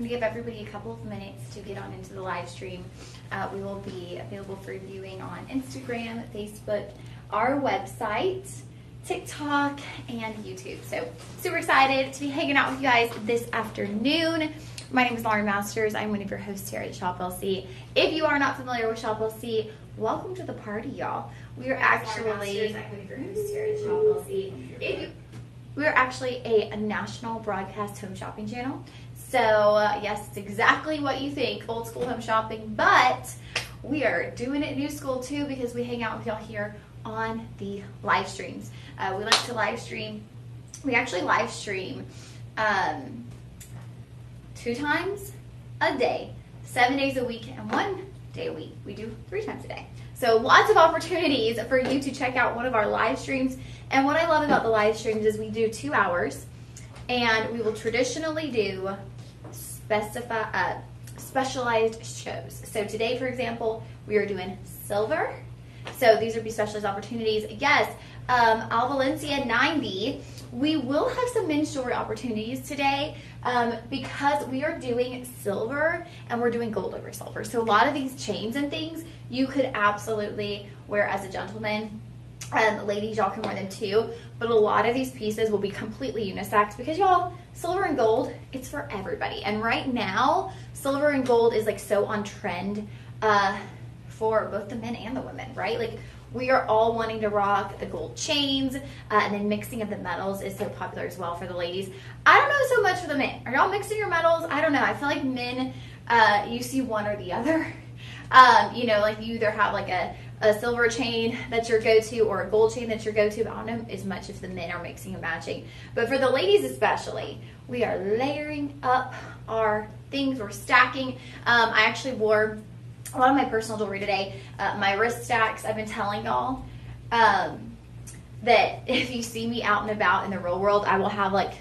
To give everybody a couple of minutes to get on into the live stream. We will be available for viewing on Instagram, Facebook, our website, TikTok, and YouTube. So super excited to be hanging out with you guys this afternoon. My name is Lauren Masters. I'm one of your hosts here at Shop LC. If you are not familiar with Shop LC, welcome to the party, y'all. We are actually a national broadcast home shopping channel. So yes, it's exactly what you think, old school home shopping, but we are doing it new school too because we hang out with y'all here on the live streams. We like to live stream. We actually live stream 2 times a day, 7 days a week, and 1 day a week. We do 3 times a day. So lots of opportunities for you to check out one of our live streams. And what I love about the live streams is we do 2 hours, and we will traditionally do specialized shows. So today, for example, we are doing silver. So these would be specialized opportunities. Yes, Al Valencia 90. We will have some men's jewelry opportunities today because we are doing silver and we're doing gold over silver. So a lot of these chains and things you could absolutely wear as a gentleman. Ladies, y'all can wear them too, but a lot of these pieces will be completely unisex because y'all, silver and gold, it's for everybody. And right now, silver and gold is like so on trend for both the men and the women, right? Like we are all wanting to rock the gold chains, and then mixing of the metals is so popular as well for the ladies. I don't know so much for the men. Are y'all mixing your metals? I don't know. I feel like men, you see one or the other. You know, like you either have like a silver chain that's your go-to or a gold chain that's your go-to, but I don't know as much if the men are mixing and matching. But for the ladies especially, we are layering up our things. We're stacking. I actually wore a lot of my personal jewelry today. My wrist stacks, I've been telling y'all that if you see me out and about in the real world, I will have like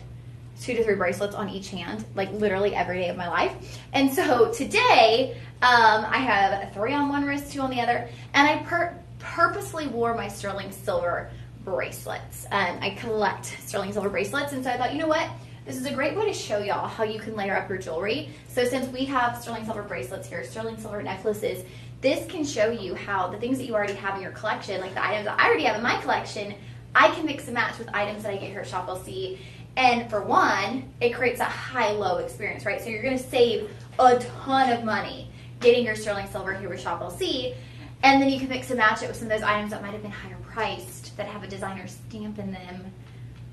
2 to 3 bracelets on each hand, like literally every day of my life. And so today, I have 3 on one wrist, 2 on the other, and I purposely wore my sterling silver bracelets. I collect sterling silver bracelets, and so I thought, you know what? This is a great way to show y'all how you can layer up your jewelry. So since we have sterling silver bracelets here, sterling silver necklaces, this can show you how the things that you already have in your collection, like the items that I already have in my collection, I can mix and match with items that I get here at Shop LC. And for one, it creates a high-low experience, right? So you're going to save a ton of money getting your sterling silver here with Shop LC, and then you can mix and match it with some of those items that might have been higher priced, that have a designer stamp in them.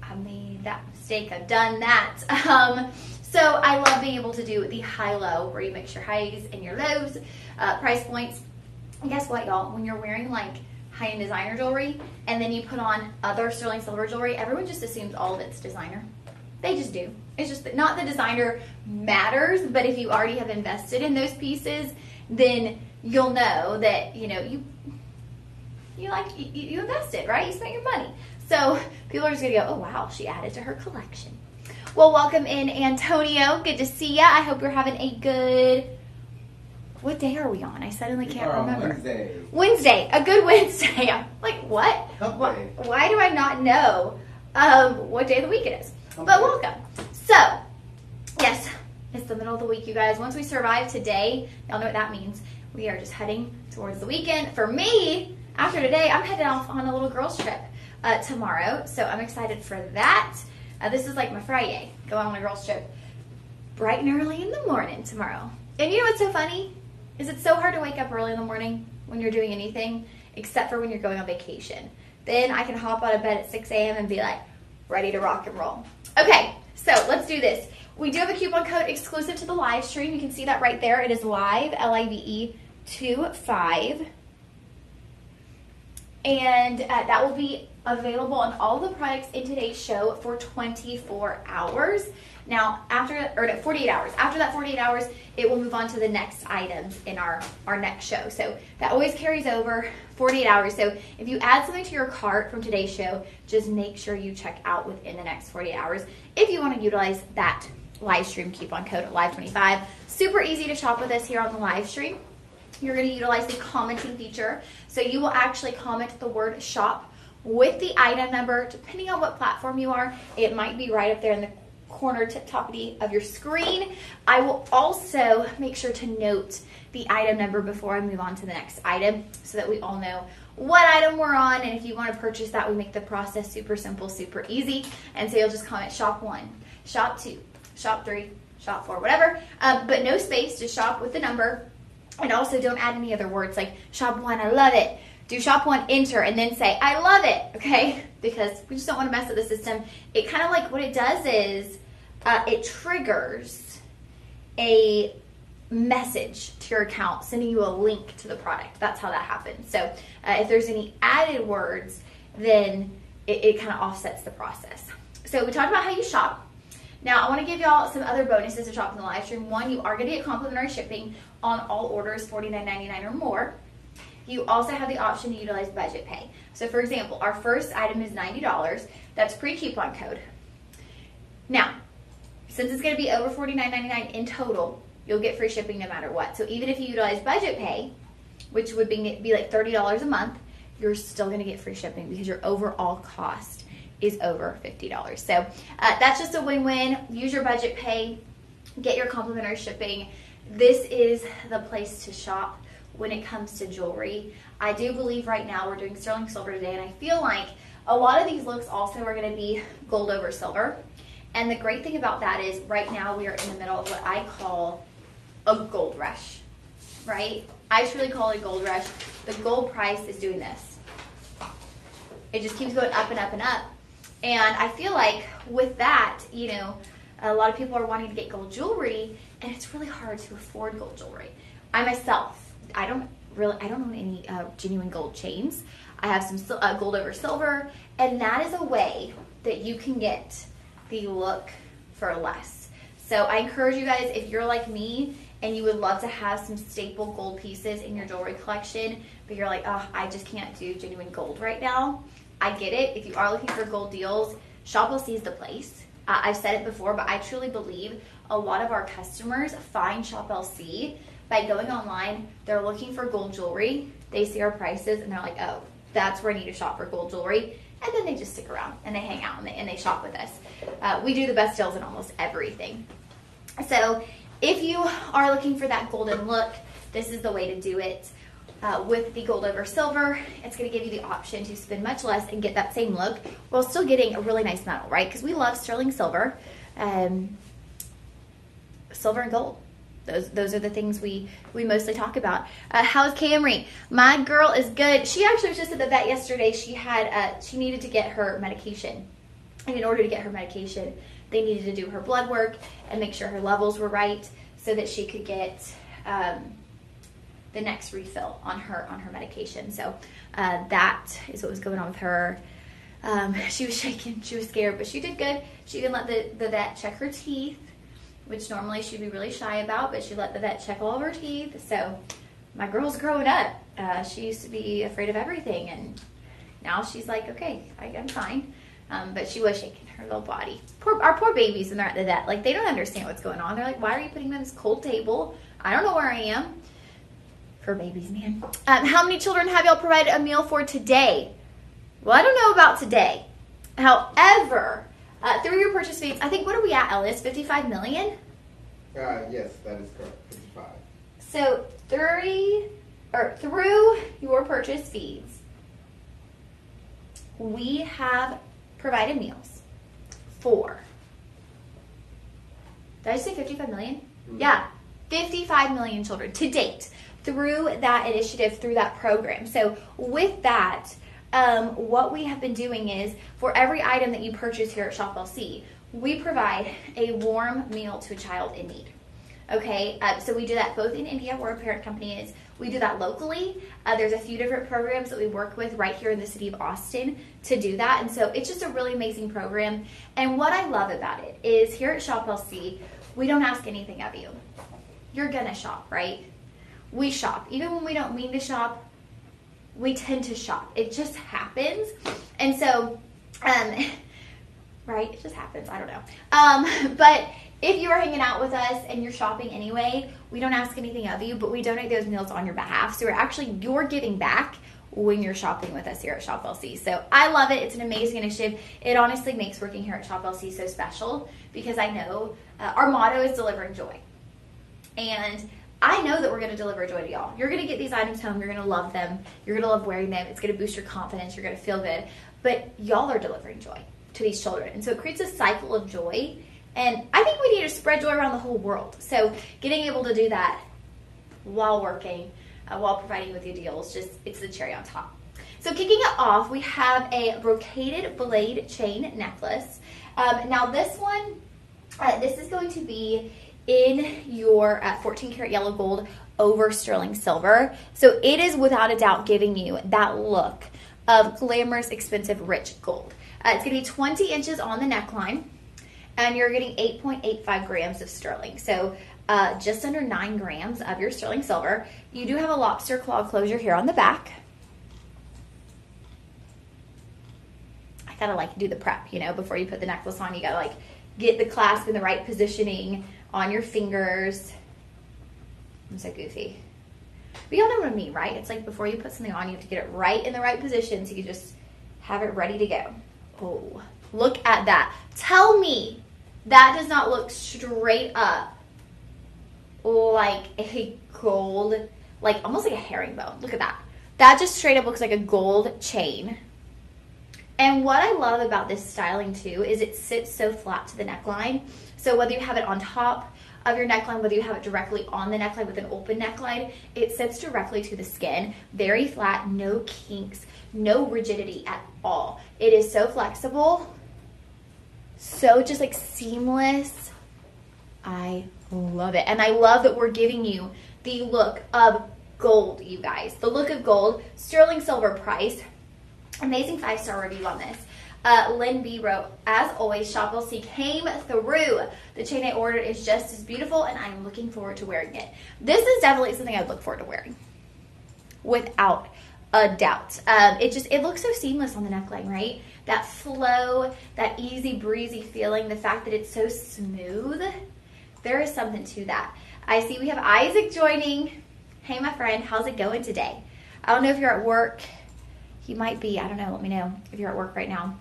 I made that mistake. I've done that. So I love being able to do the high-low, where you mix your highs and your lows, price points. And guess what, y'all? When you're wearing like high-end designer jewelry, and then you put on other sterling silver jewelry, everyone just assumes all of it's designer. They just do. It's just that not the designer matters, but if you already have invested in those pieces, then you'll know that, you know, you invested, right? You spent your money. So people are just going to go, oh, wow, she added to her collection. Well, welcome in, Antonio. Good to see ya. I hope you're having a good... What day are we on? I suddenly can't remember. Wednesday. A good Wednesday. I'm like, what? Why do I not know what day of the week it is? But welcome. So, yes, it's the middle of the week, you guys. Once we survive today, y'all know what that means. We are just heading towards the weekend. For me, after today, I'm heading off on a little girls trip tomorrow. So I'm excited for that. This is like my Friday, going on a girls trip bright and early in the morning tomorrow. And you know what's so funny? Is it's so hard to wake up early in the morning when you're doing anything, except for when you're going on vacation. Then I can hop out of bed at 6 a.m. and be like, ready to rock and roll. Okay, so let's do this. We do have a coupon code exclusive to the live stream. You can see that right there. It is live, LIVE 25. And that will be available on all the products in today's show for 24 hours. Now, 48 hours. After that 48 hours, it will move on to the next items in our next show. So that always carries over 48 hours. So if you add something to your cart from today's show, just make sure you check out within the next 48 hours if you want to utilize that live stream coupon code at Live25. Super easy to shop with us here on the live stream. You're going to utilize the commenting feature. So you will actually comment the word shop with the item number. Depending on what platform you are, it might be right up there in the corner toppity of your screen. I will also make sure to note the item number before I move on to the next item so that we all know what item we're on. And if you want to purchase that, we make the process super simple, super easy. And so you'll just comment shop 1, shop 2, shop 3, shop 4, whatever. But no space, just shop with the number. And also don't add any other words like shop 1, I love it. Do shop 1, enter, and then say, I love it, okay? Because we just don't want to mess with the system. It kind of like what it does is it triggers a message to your account, sending you a link to the product. That's how that happens. So if there's any added words, then it kind of offsets the process. So we talked about how you shop. Now I want to give y'all some other bonuses to shop in the live stream. One, you are going to get complimentary shipping on all orders $49.99 or more. You also have the option to utilize budget pay. So for example, our first item is $90. That's pre-coupon code. Now, since it's going to be over $49.99 in total, you'll get free shipping no matter what. So even if you utilize budget pay, which would be like $30 a month, you're still going to get free shipping because your overall cost is over $50. So that's just a win-win. Use your budget pay, get your complimentary shipping. This is the place to shop when it comes to jewelry. I do believe right now we're doing sterling silver today, and I feel like a lot of these looks also are going to be gold over silver. And the great thing about that is right now we are in the middle of what I call a gold rush, right? I truly call it a gold rush. The gold price is doing this. It just keeps going up and up and up. And I feel like with that, you know, a lot of people are wanting to get gold jewelry, and it's really hard to afford gold jewelry. I myself, I don't own any genuine gold chains. I have some gold over silver, and that is a way that you can get the look for less. So I encourage you guys, if you're like me and you would love to have some staple gold pieces in your jewelry collection, but you're like, oh, I just can't do genuine gold right now, I get it. If you are looking for gold deals, Shop LC is the place. I've said it before, but I truly believe a lot of our customers find Shop LC by going online. They're looking for gold jewelry. They see our prices and they're like, oh, that's where I need to shop for gold jewelry. And then they just stick around and they hang out and they shop with us. We do the best deals in almost everything. So if you are looking for that golden look, this is the way to do it. With the gold over silver, it's going to give you the option to spend much less and get that same look while still getting a really nice metal, right? Because we love sterling silver, silver and gold. Those are the things we mostly talk about. How's Camry? My girl is good. She actually was just at the vet yesterday. She needed to get her medication. And in order to get her medication, they needed to do her blood work and make sure her levels were right so that she could get the next refill on her medication. So that is what was going on with her. She was shaking. She was scared, but she did good. She even let the vet check her teeth, which normally she'd be really shy about, but she let the vet check all of her teeth. So my girl's growing up. She used to be afraid of everything, and now she's like, okay, I'm fine. But she was shaking her little body. Our poor babies when they're at the vet, like, they don't understand what's going on. They're like, why are you putting me on this cold table? I don't know where I am. For babies, man. How many children have y'all provided a meal for today? Well, I don't know about today. However, through your purchase fees, I think, what are we at, Ellis? 55 million? Yes, that is correct. 55. So through your purchase fees, we have provided meals for, did I say 55 million? Mm-hmm. Yeah, 55 million children to date through that initiative, through that program. So with that, what we have been doing is, for every item that you purchase here at Shop LC, we provide a warm meal to a child in need. Okay, so we do that both in India, where our parent company is. We do that locally. There's a few different programs that we work with right here in the city of Austin to do that. And so it's just a really amazing program. And what I love about it is, here at Shop LC, we don't ask anything of you. You're gonna shop, right? We shop. Even when we don't mean to shop, we tend to shop. It just happens. And so, right, it just happens. I don't know. But if you are hanging out with us and you're shopping anyway, we don't ask anything of you, but we donate those meals on your behalf. So you're giving back when you're shopping with us here at Shop LC. So I love it. It's an amazing initiative. It honestly makes working here at Shop LC so special because I know our motto is delivering joy. And I know that we're going to deliver joy to y'all. You're going to get these items home. You're going to love them. You're going to love wearing them. It's going to boost your confidence. You're going to feel good. But y'all are delivering joy to these children. And so it creates a cycle of joy. And I think we need to spread joy around the whole world. So getting able to do that while working, while providing with you deals, it's the cherry on top. So kicking it off, we have a brocaded blade chain necklace. Now this one, this is going to be in your 14 karat yellow gold over sterling silver. So it is without a doubt giving you that look of glamorous, expensive, rich gold. It's going to be 20 inches on the neckline, and you're getting 8.85 grams of sterling. So just under 9 grams of your sterling silver. You do have a lobster claw closure here on the back. I gotta do the prep, before you put the necklace on. You gotta get the clasp in the right positioning on your fingers. I'm so goofy. But y'all know what I mean, right? It's before you put something on, you have to get it right in the right position so you just have it ready to go. Oh, look at that. Tell me that does not look straight up like a gold, almost like a herringbone. Look at that. That just straight up looks like a gold chain. And what I love about this styling too is it sits so flat to the neckline. So whether you have it on top of your neckline, whether you have it directly on the neckline with an open neckline, it sits directly to the skin. Very flat, no kinks, no rigidity at all. It is so flexible, so just seamless. I love it. And I love that we're giving you the look of gold, you guys. The look of gold, sterling silver price. Amazing 5-star review on this. Lynn B wrote, as always, Shop LC came through. The chain I ordered is just as beautiful, and I am looking forward to wearing it. This is definitely something I'd look forward to wearing, without a doubt. It looks so seamless on the neckline, right? That flow, that easy breezy feeling, the fact that it's so smooth. There is something to that. I see we have Isaac joining. Hey, my friend, how's it going today? I don't know if you're at work. He might be. I don't know. Let me know if you're at work right now.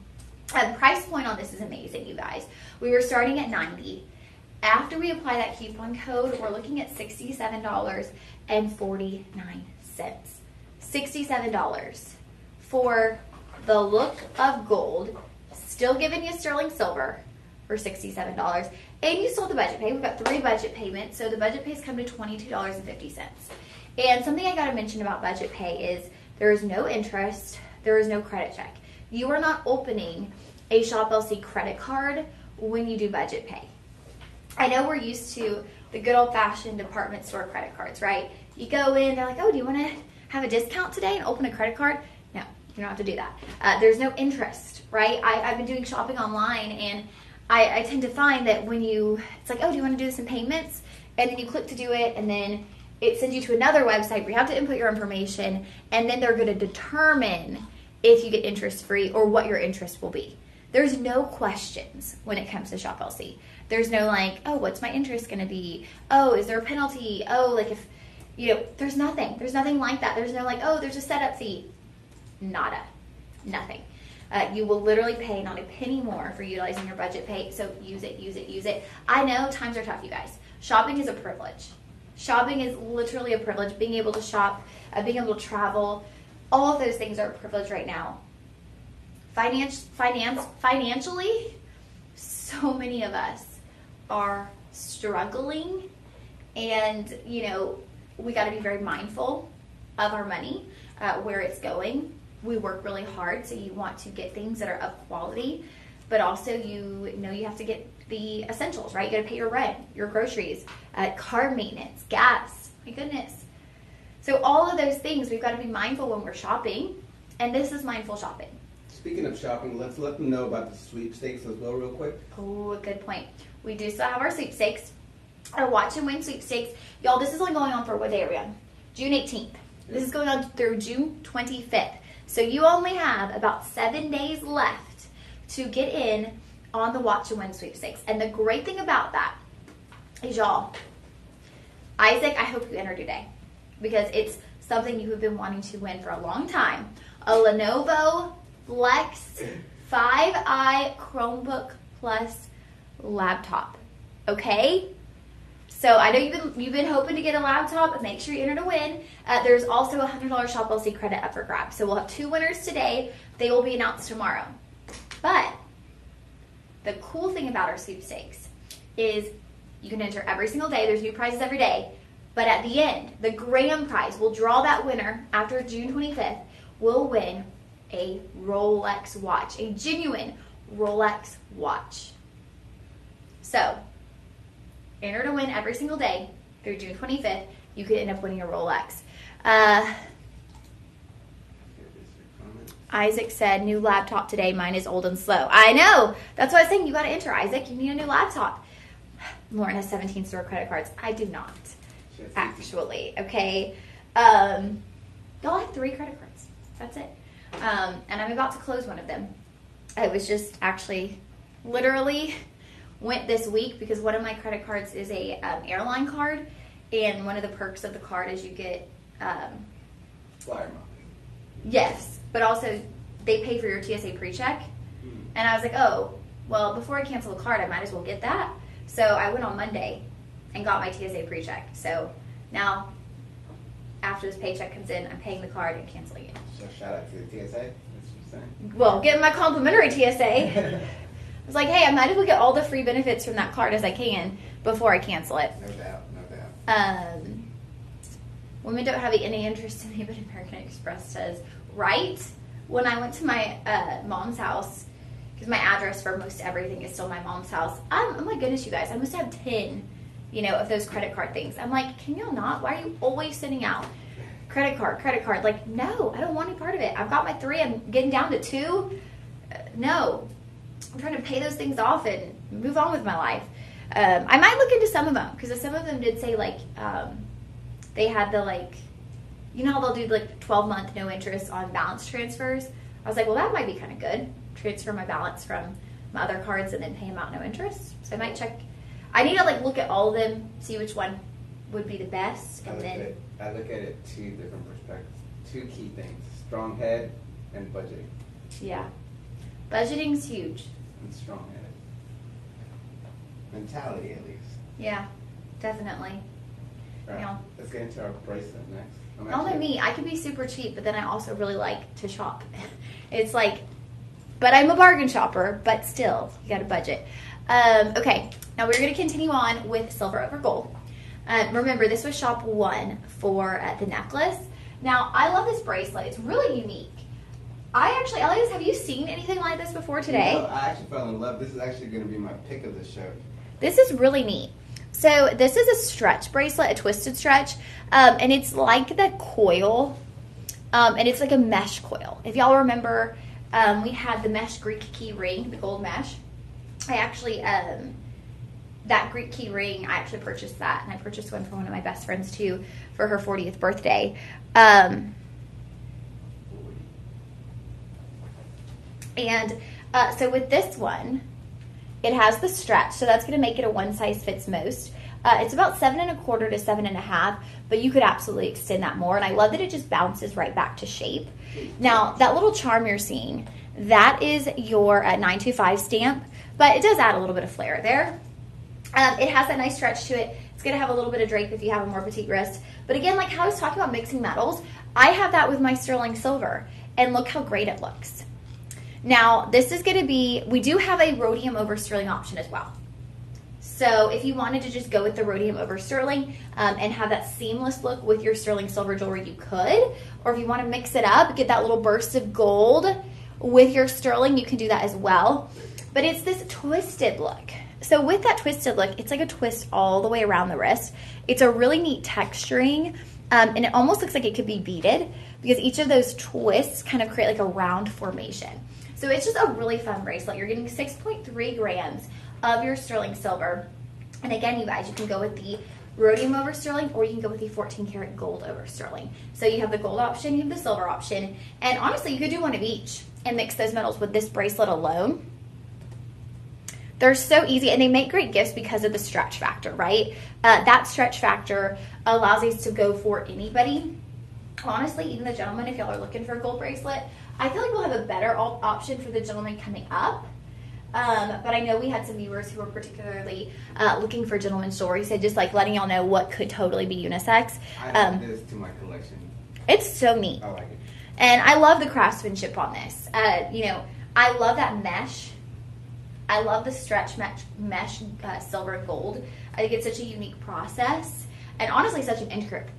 Price point on this is amazing, you guys. We were starting at $90. After we apply that coupon code, we're looking at $67.49. $67 for the look of gold, still giving you sterling silver for $67. And you still have the budget pay. We've got 3 budget payments, so the budget pays come to $22.50. And something I got to mention about budget pay is there is no interest, there is no credit check. You are not opening a Shop LC credit card when you do budget pay. I know we're used to the good old-fashioned department store credit cards, right? You go in, they're like, oh, do you want to have a discount today and open a credit card? No, you don't have to do that. There's no interest, right? I've been doing shopping online, and I tend to find that when it's like, oh, do you want to do this in payments? And then you click to do it, and then it sends you to another website where you have to input your information, and then they're going to determine if you get interest-free or what your interest will be. There's no questions when it comes to Shop LC. There's no oh, what's my interest going to be? Oh, is there a penalty? Oh, if, there's nothing. There's nothing like that. There's no oh, there's a setup fee. Nada. Nothing. You will literally pay not a penny more for utilizing your budget pay, so use it, use it, use it. I know times are tough, you guys. Shopping is a privilege. Shopping is literally a privilege. Being able to shop, being able to travel, all of those things are a privilege right now. Financially, so many of us are struggling, and we got to be very mindful of our money, where it's going. We work really hard, so you want to get things that are of quality, but also you have to get the essentials, right? You got to pay your rent, your groceries, car maintenance, gas. My goodness. So all of those things, we've got to be mindful when we're shopping, and this is mindful shopping. Speaking of shopping, let's let them know about the sweepstakes as well real quick. Oh, good point. We do still have our sweepstakes, our Watch and Win sweepstakes. Y'all, this is only going on for what day are we on? June 18th. This is going on through June 25th. So you only have about 7 days left to get in on the Watch and Win sweepstakes. And the great thing about that is, y'all, Isaac, I hope you enter today, because it's something you have been wanting to win for a long time. A Lenovo Flex 5i Chromebook Plus laptop. Okay? So I know you've been hoping to get a laptop. Make sure you enter to win. There's also a $100 Shop LC credit up for grabs. So we'll have 2 winners today. They will be announced tomorrow. But the cool thing about our sweepstakes is you can enter every single day. There's new prizes every day. But at the end, the grand prize, we'll draw that winner after June 25th, will win a Rolex watch, a genuine Rolex watch. So, enter to win every single day through June 25th. You could end up winning a Rolex. Isaac said, new laptop today. Mine is old and slow. I know. That's why I was saying you got to enter, Isaac. You need a new laptop. Lauren has 17 store credit cards. I do not, actually. Okay. Y'all have 3 credit cards. That's it. And I'm about to close one of them. I was just actually literally went this week because one of my credit cards is a airline card, and one of the perks of the card is you get flyer miles. Yes, but also they pay for your TSA pre-check. And I was like, oh, well, before I cancel the card, I might as well get that. So I went on Monday and got my TSA pre-check. So now, after this paycheck comes in, I'm paying the card and canceling it. So shout out to the TSA. That's what you're saying. Well, getting my complimentary TSA. I was like, hey, I might as well get all the free benefits from that card as I can before I cancel it. No doubt, no doubt. Women don't have any interest in me, but American Express says, right? When I went to my mom's house, because my address for most everything is still my mom's house. Oh my goodness, you guys, I must have 10, of those credit card things. I'm like, can y'all not? Why are you always sending out credit card? Like, no, I don't want any part of it. I've got my 3. I'm getting down to 2. No. I'm trying to pay those things off and move on with my life. I might look into some of them, because some of them did say, like, they had the, like, how they'll do, like, 12-month no interest on balance transfers? I was like, well, that might be kind of good. Transfer my balance from my other cards and then pay them out no interest. So I might check. I need to, like, look at all of them, see which one would be the best. And I look at it 2 different perspectives. 2 key things. Strong head and budgeting. Yeah. Budgeting's huge. And strong head. Mentality, at least. Yeah, definitely. Right. Let's get into our bracelet next. Not only me, I can be super cheap, but then I also really like to shop. It's like, but I'm a bargain shopper, but still, you got to budget. Okay, now we're going to continue on with silver over gold. Remember, this was shop 1 for the necklace. Now, I love this bracelet. It's really unique. Elias, have you seen anything like this before today? I actually fell in love. This is actually going to be my pick of the show. This is really neat. So this is a stretch bracelet, a twisted stretch, and it's like the coil, and it's like a mesh coil. If y'all remember, we had the mesh Greek key ring, the gold mesh. I actually, that Greek key ring, I actually purchased that, and I purchased one for one of my best friends too for her 40th birthday. So with this one, it has the stretch, so that's going to make it a one size fits most. It's about 7 1/4 to 7 1/2, but you could absolutely extend that more. And I love that it just bounces right back to shape. Now, that little charm you're seeing, that is your 925 stamp, but it does add a little bit of flair there. It has that nice stretch to it. It's going to have a little bit of drape if you have a more petite wrist. But again, like how I was talking about mixing metals, I have that with my sterling silver, and look how great it looks. Now, this is going to be, we do have a rhodium over sterling option as well. So if you wanted to just go with the rhodium over sterling and have that seamless look with your sterling silver jewelry, you could. Or if you want to mix it up, get that little burst of gold with your sterling, you can do that as well. But it's this twisted look. So with that twisted look, it's like a twist all the way around the wrist. It's a really neat texturing, and it almost looks like it could be beaded because each of those twists kind of create like a round formation. So it's just a really fun bracelet. You're getting 6.3 grams of your sterling silver. And again, you guys, you can go with the rhodium over sterling, or you can go with the 14 karat gold over sterling. So you have the gold option, you have the silver option, and honestly, you could do one of each and mix those metals with this bracelet alone. They're so easy, and they make great gifts because of the stretch factor, right? That stretch factor allows these to go for anybody. Honestly, even the gentlemen, if y'all are looking for a gold bracelet, I feel like we'll have a better option for the gentleman coming up. But I know we had some viewers who were particularly looking for gentleman's jewelry, so just like letting y'all know what could totally be unisex. I add this to my collection. It's so neat. I like it. And I love the craftsmanship on this. You know, I love that mesh. I love the stretch mesh silver and gold. I think it's such a unique process. And honestly, such an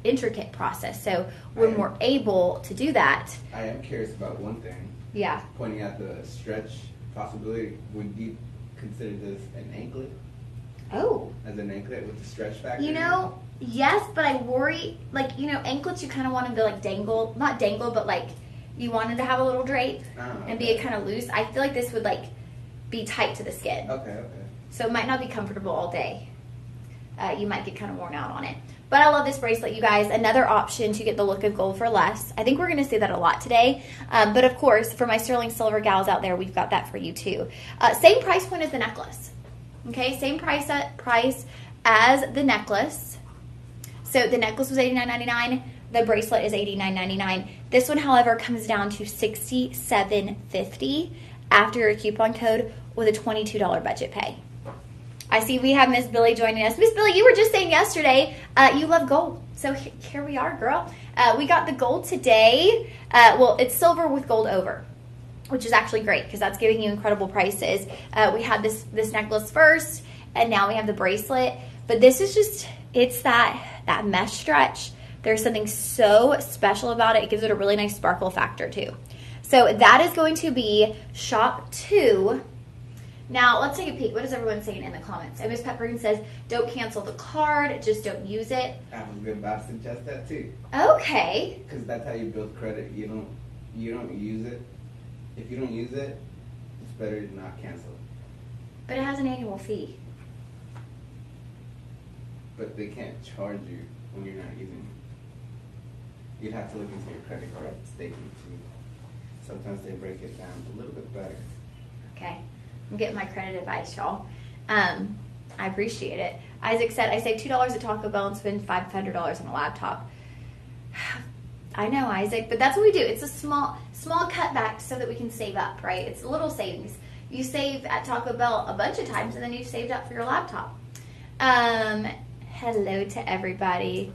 intricate process. So when we're able to do that. I am curious about one thing. Yeah. Pointing out the stretch possibility, would you consider this an anklet? Oh. As an anklet with the stretch factor? You know, yes, but I worry, like, you know, anklets you kind of want them to like dangle, not dangle, but like you want them to have a little drape and be kind of loose. I feel like this would like be tight to the skin. Okay. So it might not be comfortable all day. You might get kind of worn out on it. But I love this bracelet, you guys. Another option to get the look of gold for less. I think we're going to say that a lot today. But of course, for my sterling silver gals out there, we've got that for you too. Same price point as the necklace. Okay, same price as the necklace. So the necklace was $89.99. The bracelet is $89.99. This one, however, comes down to $67.50 after your coupon code with a $22 budget pay. I see we have Miss Billy joining us. Miss Billy, you were just saying yesterday you love gold. So here we are, girl. We got the gold today. Well, it's silver with gold over, which is actually great because that's giving you incredible prices. We had this necklace first, and now we have the bracelet. But this is just, it's that mesh stretch. There's something so special about it. It gives it a really nice sparkle factor too. So that is going to be shop 2. Now, let's take a peek. What is everyone saying in the comments? And Miss Pepperine says, don't cancel the card, just don't use it. I was about to suggest that too. Okay. Because that's how you build credit. You don't use it. If you don't use it, it's better to not cancel it. But it has an annual fee. But they can't charge you when you're not using it. You'd have to look into your credit card statement too. Sometimes they break it down a little bit better. Okay. I'm getting my credit advice, y'all. I appreciate it. Isaac said, I save $2 at Taco Bell and spend $500 on a laptop. I know, Isaac, but that's what we do. It's a small cutback so that we can save up, right? It's little savings. You save at Taco Bell a bunch of times, and then you've saved up for your laptop. Hello to everybody.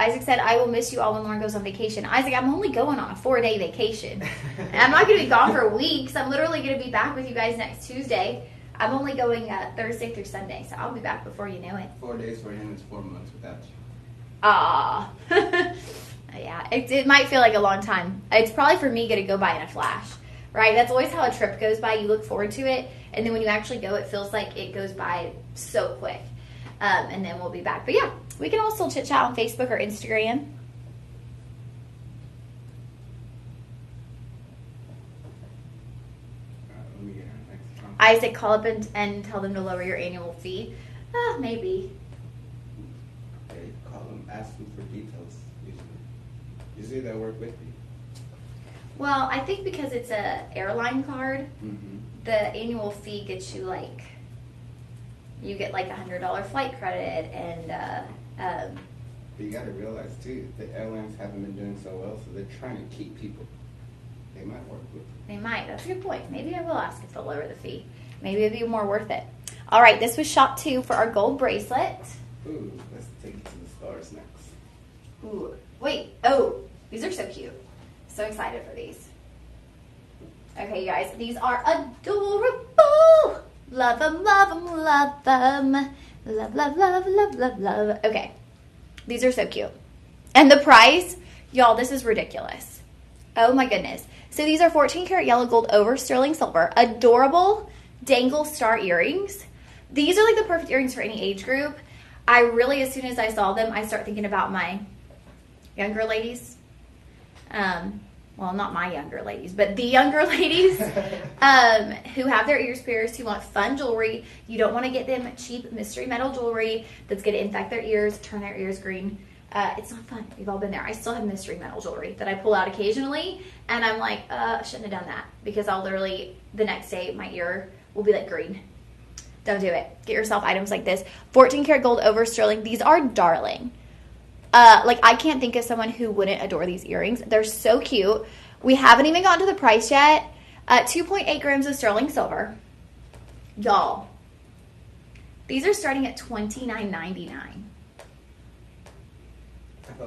Isaac said, I will miss you all when Lauren goes on vacation. Isaac, I'm only going on a 4-day vacation. And I'm not going to be gone for weeks. I'm literally going to be back with you guys next Tuesday. I'm only going Thursday through Sunday, so I'll be back before you know it. 4 days for him is 4 months without you. Ah. Yeah, it might feel like a long time. It's probably for me going to go by in a flash, right? That's always how a trip goes by. You look forward to it, and then when you actually go, it feels like it goes by so quick. And then we'll be back. But yeah, we can also chit chat on Facebook or Instagram. Let me get our next comment. Isaac, call up and tell them to lower your annual fee. Maybe. Okay, call them, ask them for details. Usually they work with you. Well, I think because it's a airline card, Mm-hmm. the annual fee gets you like, you get like $100 flight credit and But you got to realize too, the airlines haven't been doing so well, so they're trying to keep people. They might work with you. they might. That's a good point. Maybe I will ask if they'll lower the fee. Maybe it'd be more worth it. All right, this was shop 2 for our gold bracelet. Ooh, let's take it to the stars next. Ooh, wait. Oh, these are so cute. So excited for these. Okay, you guys, these are adorable. Love them, love them, love them. Love, love, love, love, love, love. Okay, these are so cute. And the price, y'all, this is ridiculous. Oh my goodness. So these are 14 karat yellow gold over sterling silver. Adorable dangle star earrings. These are like the perfect earrings for any age group. I really, as soon as I saw them, I start thinking about my younger ladies. Well, not my younger ladies, but the younger ladies who have their ears pierced, who want fun jewelry. You don't want to get them cheap mystery metal jewelry that's going to infect their ears, turn their ears green. It's not fun. We've all been there. I still have mystery metal jewelry that I pull out occasionally, and I'm like, I shouldn't have done that, because I'll literally, the next day, my ear will be like green. Don't do it. Get yourself items like this. 14 karat gold over sterling. These are darling. Like, I can't think of someone who wouldn't adore these earrings. They're so cute. We haven't even gotten to the price yet. 2.8 grams of sterling silver. Y'all, these are starting at $29.99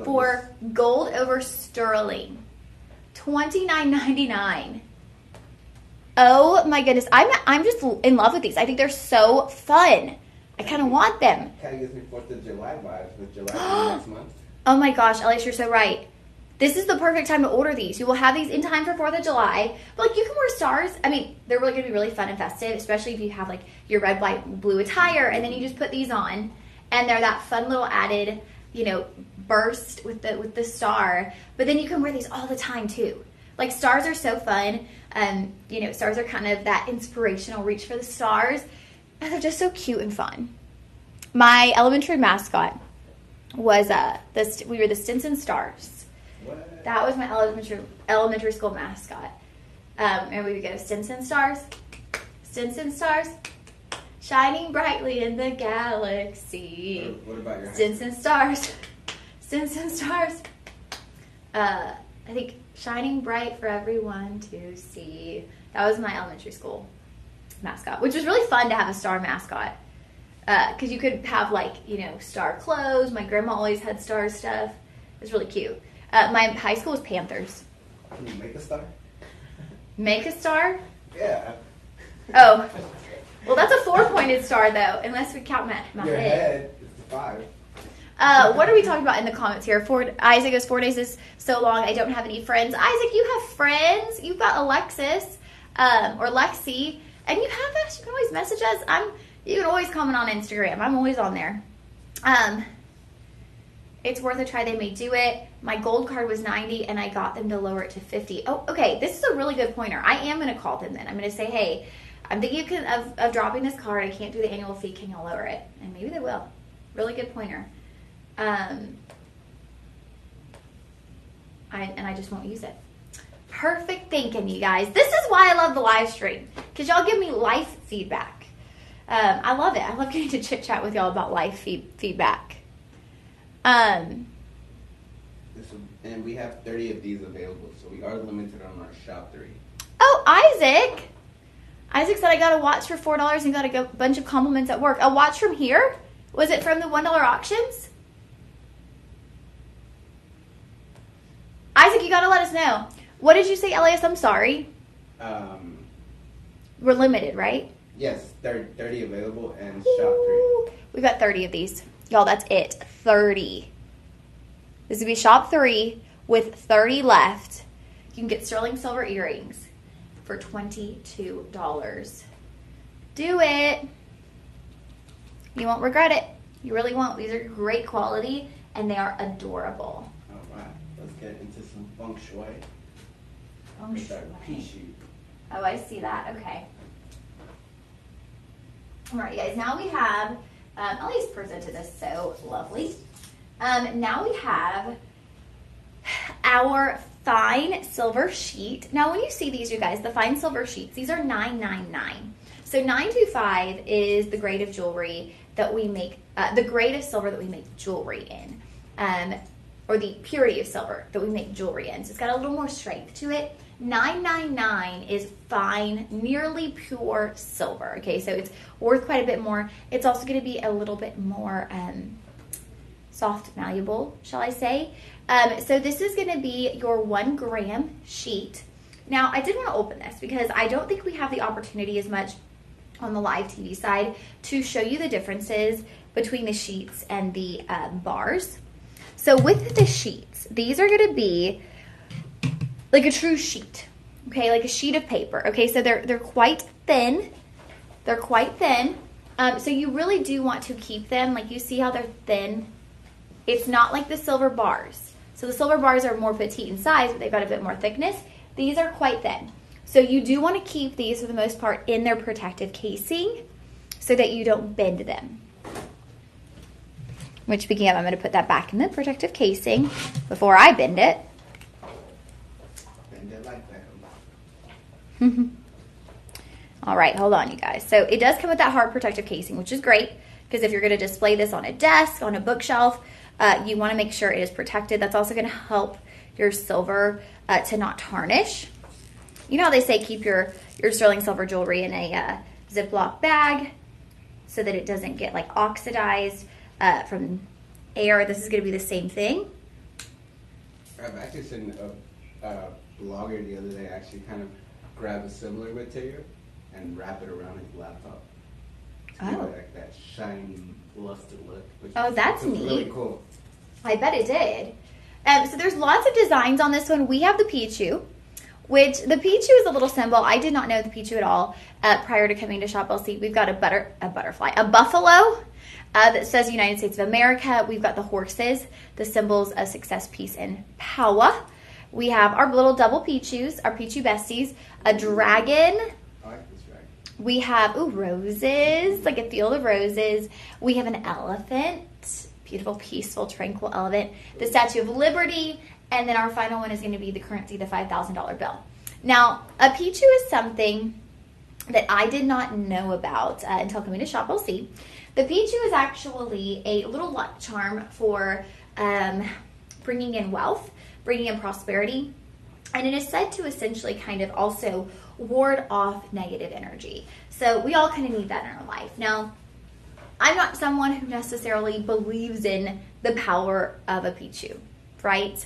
for gold over sterling. $29.99. Oh my goodness, I'm just in love with these. I think they're so fun. I kind of want them. Kind of gives me 4th of July vibes with July next month. Oh my gosh, Elias, you're so right. This is the perfect time to order these. You will have these in time for 4th of July. But, like, you can wear stars. I mean, they're really going to be really fun and festive, especially if you have, like, your red, white, blue attire, and then you just put these on, and they're that fun little added, you know, burst with the star. But then you can wear these all the time, too. Like, stars are so fun. You know, stars are kind of that inspirational reach for the stars. And they're just so cute and fun. My elementary mascot was, we were the Stinson Stars. What? That was my elementary school mascot. And we would go Stinson Stars, shining brightly in the galaxy. What about your Stinson Stars. I think shining bright for everyone to see. That was my elementary school mascot, which was really fun to have a star mascot. Because you could have, like, you know, star clothes. My grandma always had star stuff. It was really cute. My high school was Panthers. Can you make a star? Make a star? Yeah. Oh. Well, that's a 4-pointed star, though, unless we count my Your head. head is 5. What are we talking about in the comments here? Isaac goes, 4 days is so long. I don't have any friends. Isaac, you have friends. You've got Alexis or Lexi. And you have us. You can always message us. You can always comment on Instagram. I'm always on there. It's worth a try. They may do it. My gold card was 90 and I got them to lower it to 50. Oh, okay. This is a really good pointer. I am going to call them then. I'm going to say, hey, I'm thinking of dropping this card. I can't do the annual fee. Can you lower it? And maybe they will. Really good pointer. And I just won't use it. Perfect thinking, you guys. This is why I love the live stream, because y'all give me life feedback. I love it. I love getting to chit chat with y'all about life feedback. And we have 30 of these available, so we are limited on our shop 3. Oh, Isaac said I got a watch for $4 and got a bunch of compliments at work. A watch from here? Was it from the $1 auctions? Isaac, you gotta let us know. What did you say, Elias? I'm sorry. We're limited, right? Yes, 30 available and shop 3. We've got 30 of these. Y'all, that's it. 30. This would be shop 3 with 30 left. You can get sterling silver earrings for $22. Do it. You won't regret it. You really won't. These are great quality and they are adorable. All right, let's get into some feng shui. Feng With our shui. pea shoot. Oh, I see that. Okay. All right, guys. Now we have, Ellie's presented this so lovely. Now we have our fine silver sheet. Now, when you see these, you guys, the fine silver sheets, these are $9.99. So $9.25 is the grade of jewelry that we make, the grade of silver that we make jewelry in, or the purity of silver that we make jewelry in. So it's got a little more strength to it. $9.99 is fine, nearly pure silver. Okay, so it's worth quite a bit more. It's also going to be a little bit more soft, malleable, shall I say. So this is going to be your 1 gram sheet. Now, I did want to open this because I don't think we have the opportunity as much on the live TV side to show you the differences between the sheets and the bars. So with the sheets, these are going to be like a true sheet, okay, like a sheet of paper. Okay, so they're quite thin. They're quite thin. So you really do want to keep them, like you see how they're thin. It's not like the silver bars. So the silver bars are more petite in size, but they've got a bit more thickness. These are quite thin. So you do want to keep these for the most part in their protective casing so that you don't bend them. Which, speaking of, I'm going to put that back in the protective casing before I bend it. Bend it like that. All right, hold on, you guys. So it does come with that hard protective casing, which is great because if you're going to display this on a desk, on a bookshelf, you want to make sure it is protected. That's also going to help your silver to not tarnish. You know how they say keep your sterling silver jewelry in a Ziploc bag so that it doesn't get like oxidized from air. This is going to be the same thing. I've actually seen a blogger the other day actually kind of grab a similar material and wrap it around his laptop to give it like that shiny, luster look. That's neat. Really cool. I bet it did. So there's lots of designs on this one. We have the Pichu, which the Pichu is a little symbol. I did not know the Pichu at all prior to coming to Shop LC. We've got a buffalo that says United States of America. We've got the horses, the symbols of success, peace, and power. We have our little double Pichus, our Pichu besties, a dragon. I like this dragon. We have, roses, like a field of roses. We have an elephant, beautiful, peaceful, tranquil elephant. The Statue of Liberty. And then our final one is going to be the currency, the $5,000 bill. Now, a Pichu is something that I did not know about until coming to Shop LC. The Pichu is actually a little luck charm for bringing in wealth, bringing in prosperity, and it is said to essentially kind of also ward off negative energy. So we all kind of need that in our life. Now, I'm not someone who necessarily believes in the power of a Pichu, right?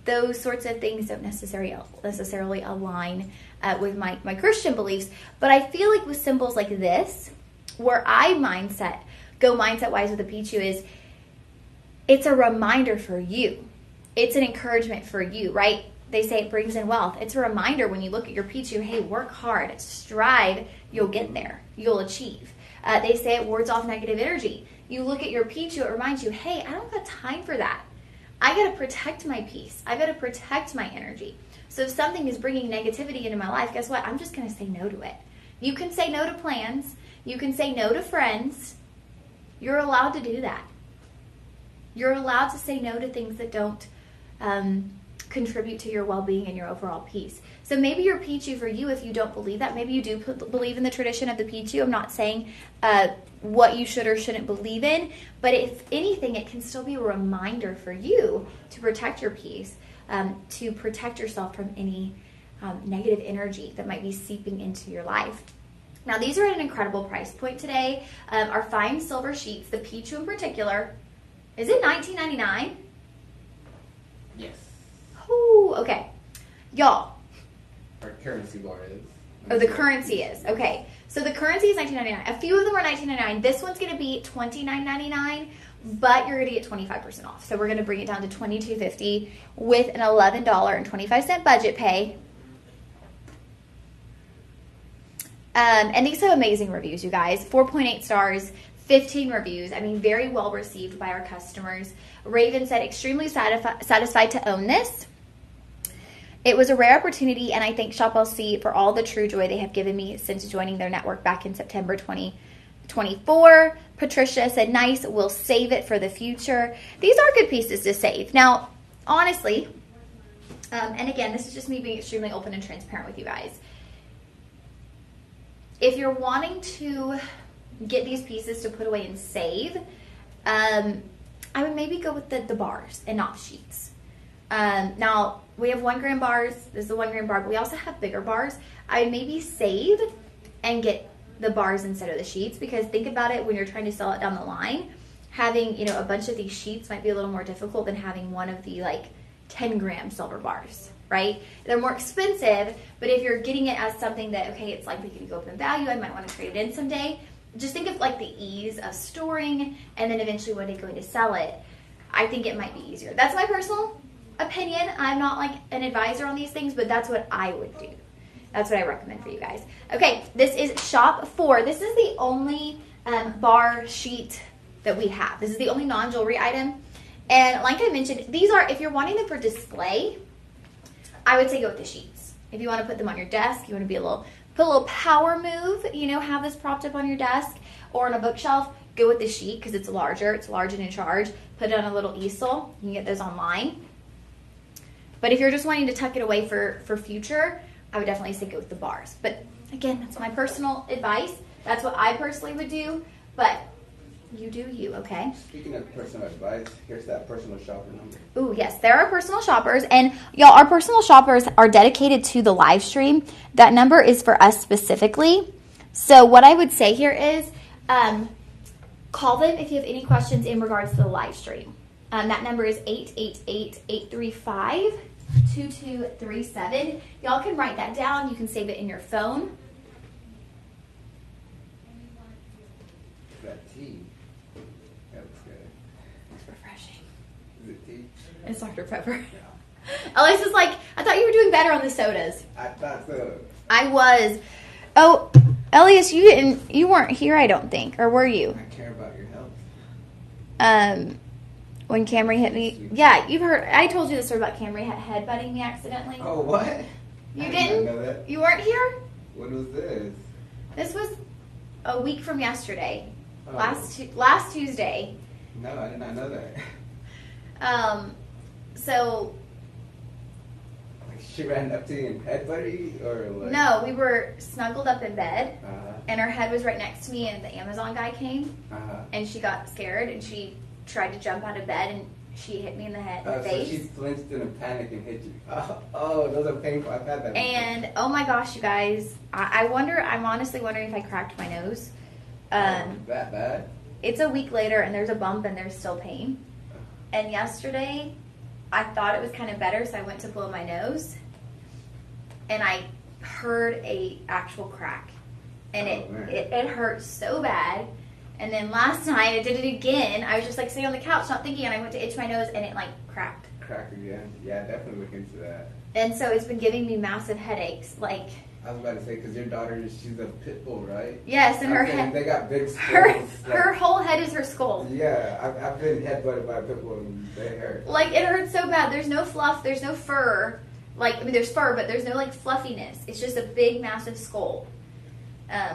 Those sorts of things don't necessarily align with my Christian beliefs, but I feel like with symbols like this, where I go mindset-wise with the Pichu is, it's a reminder for you. It's an encouragement for you, right? They say it brings in wealth. It's a reminder when you look at your Pichu, hey, work hard, strive, you'll get there, you'll achieve. They say it wards off negative energy. You look at your Pichu, it reminds you, hey, I don't got time for that. I got to protect my peace. I got to protect my energy. So if something is bringing negativity into my life, guess what? I'm just going to say no to it. You can say no to plans. You can say no to friends. You're allowed to do that. You're allowed to say no to things that don't contribute to your well-being and your overall peace. So maybe your Pichu for you, if you don't believe that, maybe you do believe in the tradition of the Pichu. I'm not saying what you should or shouldn't believe in, but if anything, it can still be a reminder for you to protect your peace, to protect yourself from any negative energy that might be seeping into your life. Now, these are at an incredible price point today. Our fine silver sheets, the Pichu in particular, is it $19.99? Yes. Ooh, okay. Y'all. Our currency bar is. Oh, the currency is. Okay. So the currency is $19.99. A few of them are $19.99. This one's going to be $29.99, but you're going to get 25% off. So we're going to bring it down to $22.50 with an $11.25 budget pay. And these have amazing reviews, you guys. 4.8 stars, 15 reviews. I mean, very well received by our customers. Raven said, extremely satisfied to own this. It was a rare opportunity, and I thank Shop LC for all the true joy they have given me since joining their network back in September 2024. Patricia said, nice, we'll save it for the future. These are good pieces to save. Now, honestly, and again, this is just me being extremely open and transparent with you guys. If you're wanting to get these pieces to put away and save, I would maybe go with the bars and not the sheets. Now, we have 1 gram bars. This is a 1 gram bar, but we also have bigger bars. I would maybe save and get the bars instead of the sheets, because think about it, when you're trying to sell it down the line, having, a bunch of these sheets might be a little more difficult than having one of the 10 gram silver bars, right? They're more expensive, but if you're getting it as something that, okay, it's likely to go up in value, I might want to trade it in someday, just think of the ease of storing and then eventually one day going to sell it. I think it might be easier. That's my personal opinion. I'm not an advisor on these things, but that's what I would do. That's what I recommend for you guys. Okay, this is Shop 4. This is the only bar sheet that we have. This is the only non-jewelry item. And like I mentioned, these are, if you're wanting them for display, I would say go with the sheets. If you want to put them on your desk, you want to put a little power move, have this propped up on your desk or on a bookshelf, go with the sheet because it's larger. It's large and in charge. Put it on a little easel. You can get those online. But if you're just wanting to tuck it away for future, I would definitely say go with the bars. But again, that's my personal advice. That's what I personally would do. But You do you, okay? Speaking of personal advice, here's that personal shopper number. Ooh, yes, there are personal shoppers. And y'all, our personal shoppers are dedicated to the live stream. That number is for us specifically. So what I would say here is call them if you have any questions in regards to the live stream. That number is 888-835-2237. Y'all can write that down. You can save it in your phone. That tea. That looks good. It's refreshing. Is it tea? It's Dr. Pepper. Yeah. Elias is like, I thought you were doing better on the sodas. I thought so. I was. Oh, Elias, you weren't here, I don't think. Or were you? I care about your health. When Camry hit me. Yeah, you've heard. I told you the story about Camry headbutting me accidentally. Oh, what? You I didn't? know that. You weren't here? What was this? This was a week from yesterday. Oh. Last Tuesday. No, I did not know that. So Like she ran up to you and headbutted you, or like? no, we were snuggled up in bed, Uh-huh. and her head was right next to me, and the Amazon guy came, Uh-huh. and she got scared, and she tried to jump out of bed, and she hit me in the head, So face. she flinched in a panic and hit you. Oh, those are painful. I've had that before. And oh my gosh, you guys, I'm honestly wondering if I cracked my nose. That bad? It's a week later, and there's a bump, and there's still pain. And yesterday, I thought it was kind of better, so I went to blow my nose, and I heard a actual crack, and it hurt so bad. And then last night I did it again. I was just like sitting on the couch, not thinking, and I went to itch my nose, and it like cracked. Crack again? Yeah, definitely look into that. And so it's been giving me massive headaches. Like, I was about to say, because your daughter, she's a pit bull, right? yes, and her Okay, head, they got big her skulls. her whole head is her skull. Yeah, I've been headbutted by a pit bull and they hurt. Like, it hurts so bad. There's no fluff. There's no fur. Like, I mean, there's fur, but there's no, like, fluffiness. It's just a big, massive skull.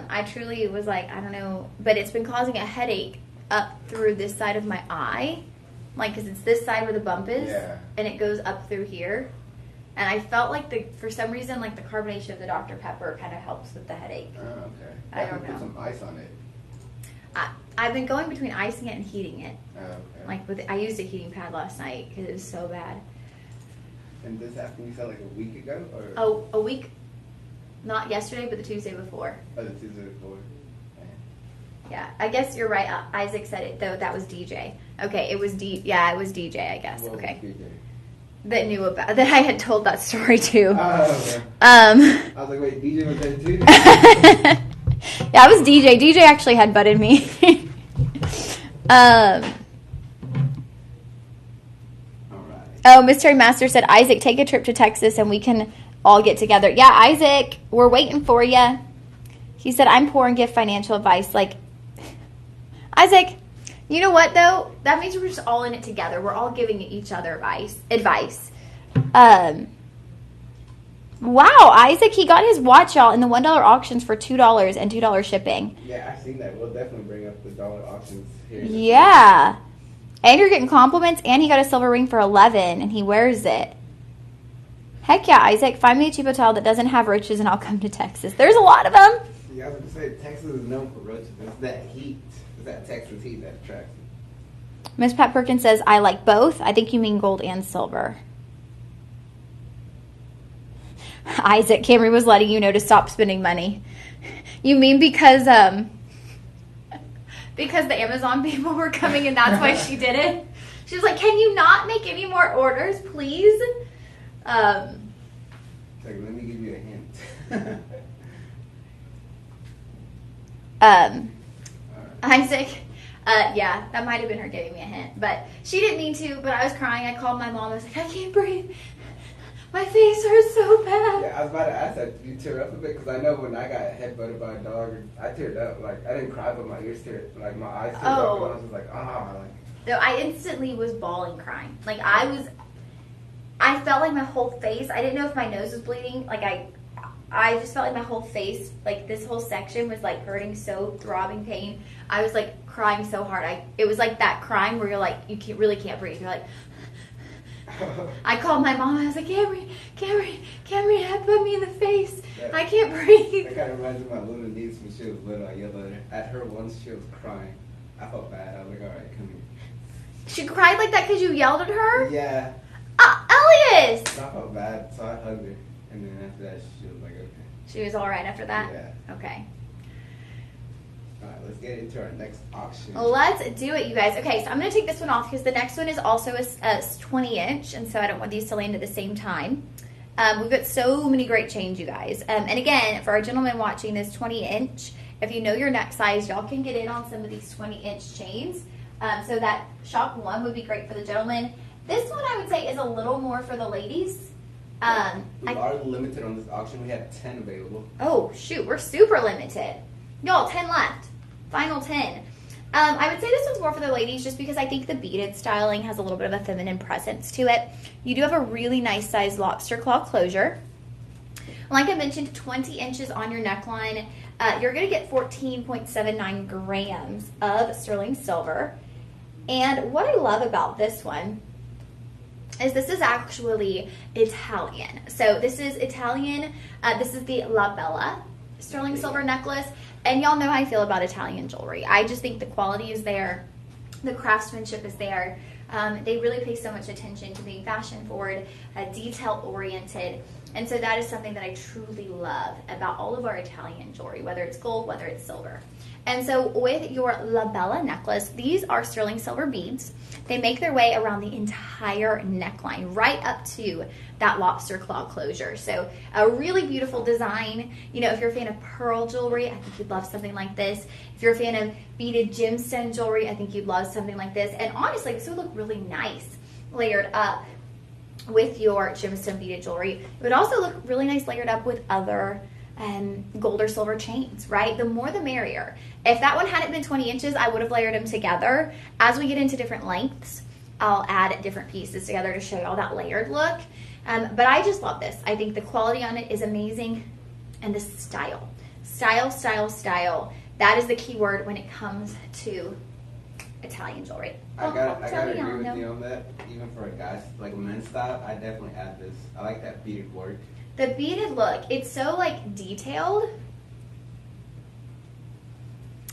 I truly was like, I don't know. But it's been causing a headache up through this side of my eye. Like, because it's this side where the bump is. Yeah. And it goes up through here. And I felt like, for some reason, like, the carbonation of the Dr. Pepper kind of helps with the headache. Oh, okay. I don't Put know. some ice on it. I've been going between icing it and heating it. Oh, okay. Like, I used a heating pad last night because it was so bad. And this happened, you said, like a week ago? Or Oh, a week, not yesterday, but the Tuesday before. Oh, the Tuesday before. Yeah, I guess you're right. Isaac said it, though. That was DJ. Okay, it was yeah, it was DJ, I guess. What was Okay. DJ? That knew about, that I had told that story to. Oh, okay. I I was like, wait, DJ was there too? yeah, it was DJ. DJ actually had butted me. All right. Oh, Miss Terry Master said, Isaac, take a trip to Texas and we can all get together. Yeah, Isaac, we're waiting for you. He said, I'm poor and give financial advice. Like, Isaac, you know what, though? That means we're just all in it together. We're all giving each other advice. Wow, Isaac, he got his watch, y'all, in the $1 auctions for $2 and $2 shipping. Yeah, I've seen that. We'll definitely bring up the dollar auctions here. Yeah. And you're getting compliments, and he got a silver ring for $11, and he wears it. Heck yeah, Isaac, find me a cheap hotel that doesn't have roaches, and I'll come to Texas. There's a lot of them. Yeah, I was going to say, Texas is known for roaches. It's that heat. It's that Texas heat that attracts you. Miss Pat Perkins says, I like both. I think you mean gold and silver. Isaac, Camry was letting you know to stop spending money. You mean because the Amazon people were coming and that's why she did it? She was like, can you not make any more orders, please? It's like, let me give you a hint. Isaac, yeah, that might have been her giving me a hint. But she didn't mean to, but I was crying. I called my mom. I was like, I can't breathe. My face hurts so bad. Yeah, I was about to ask that. Did you tear up a bit? Because I know when I got headbutted by a dog, I teared up. Like, I didn't cry, but my ears teared, like, my eyes teared up. And I was just like, like. No, I instantly was bawling crying. Like, I felt like my whole face, I didn't know if my nose was bleeding. Like, I just felt like my whole face, like, this whole section was, like, hurting so throbbing pain. I was, like, crying so hard. It was like that crying where you're, like, you really can't breathe. You're like... I called my mom. I was like, Camry, headbutt me in the face. I can't breathe. That kind of reminds me of my little niece when she was little. I yelled at her once. She was crying. I felt bad. I was like, all right, come here. She cried like that because you yelled at her? Yeah. Elias! So I felt bad, so I hugged her. And then after that, she was like, okay. She was all right after that? Yeah. Okay. All right, let's get into our next auction. Let's do it, you guys. Okay, so I'm going to take this one off because the next one is also a 20-inch, and so I don't want these to land at the same time. We've got so many great chains, you guys. And again, for our gentlemen watching this 20-inch, if you know your neck size, y'all can get in on some of these 20-inch chains. So that shop one would be great for the gentlemen. This one I would say is a little more for the ladies. We are limited on this auction. We have 10 available. Oh, shoot. We're super limited. Y'all, 10 left. Final 10. I would say this one's more for the ladies just because I think the beaded styling has a little bit of a feminine presence to it. You do have a really nice size lobster claw closure. Like I mentioned, 20 inches on your neckline. You're going to get 14.79 grams of sterling silver. And what I love about this one is this is actually Italian. So this is Italian. This is the Labella sterling silver necklace. And y'all know how I feel about Italian jewelry. I just think the quality is there. The craftsmanship is there. They really pay so much attention to being fashion forward, detail oriented. And so that is something that I truly love about all of our Italian jewelry, whether it's gold, whether it's silver. And so with your Labella necklace, these are sterling silver beads. They make their way around the entire neckline, right up to that lobster claw closure. So a really beautiful design. You know, if you're a fan of pearl jewelry, I think you'd love something like this. If you're a fan of beaded gemstone jewelry, I think you'd love something like this. And honestly, this would look really nice layered up with your gemstone beaded jewelry. It would also look really nice layered up with other gold or silver chains, right? The more the merrier. If that one hadn't been 20 inches, I would have layered them together. As we get into different lengths, I'll add different pieces together to show you all that layered look. But I just love this. I think the quality on it is amazing. And the style. Style, style, style. That is the key word when it comes to Italian jewelry. I gotta agree with you on that. Even for a guy's, like a men's style, I definitely add this. I like that beaded work. The beaded look, it's so like detailed.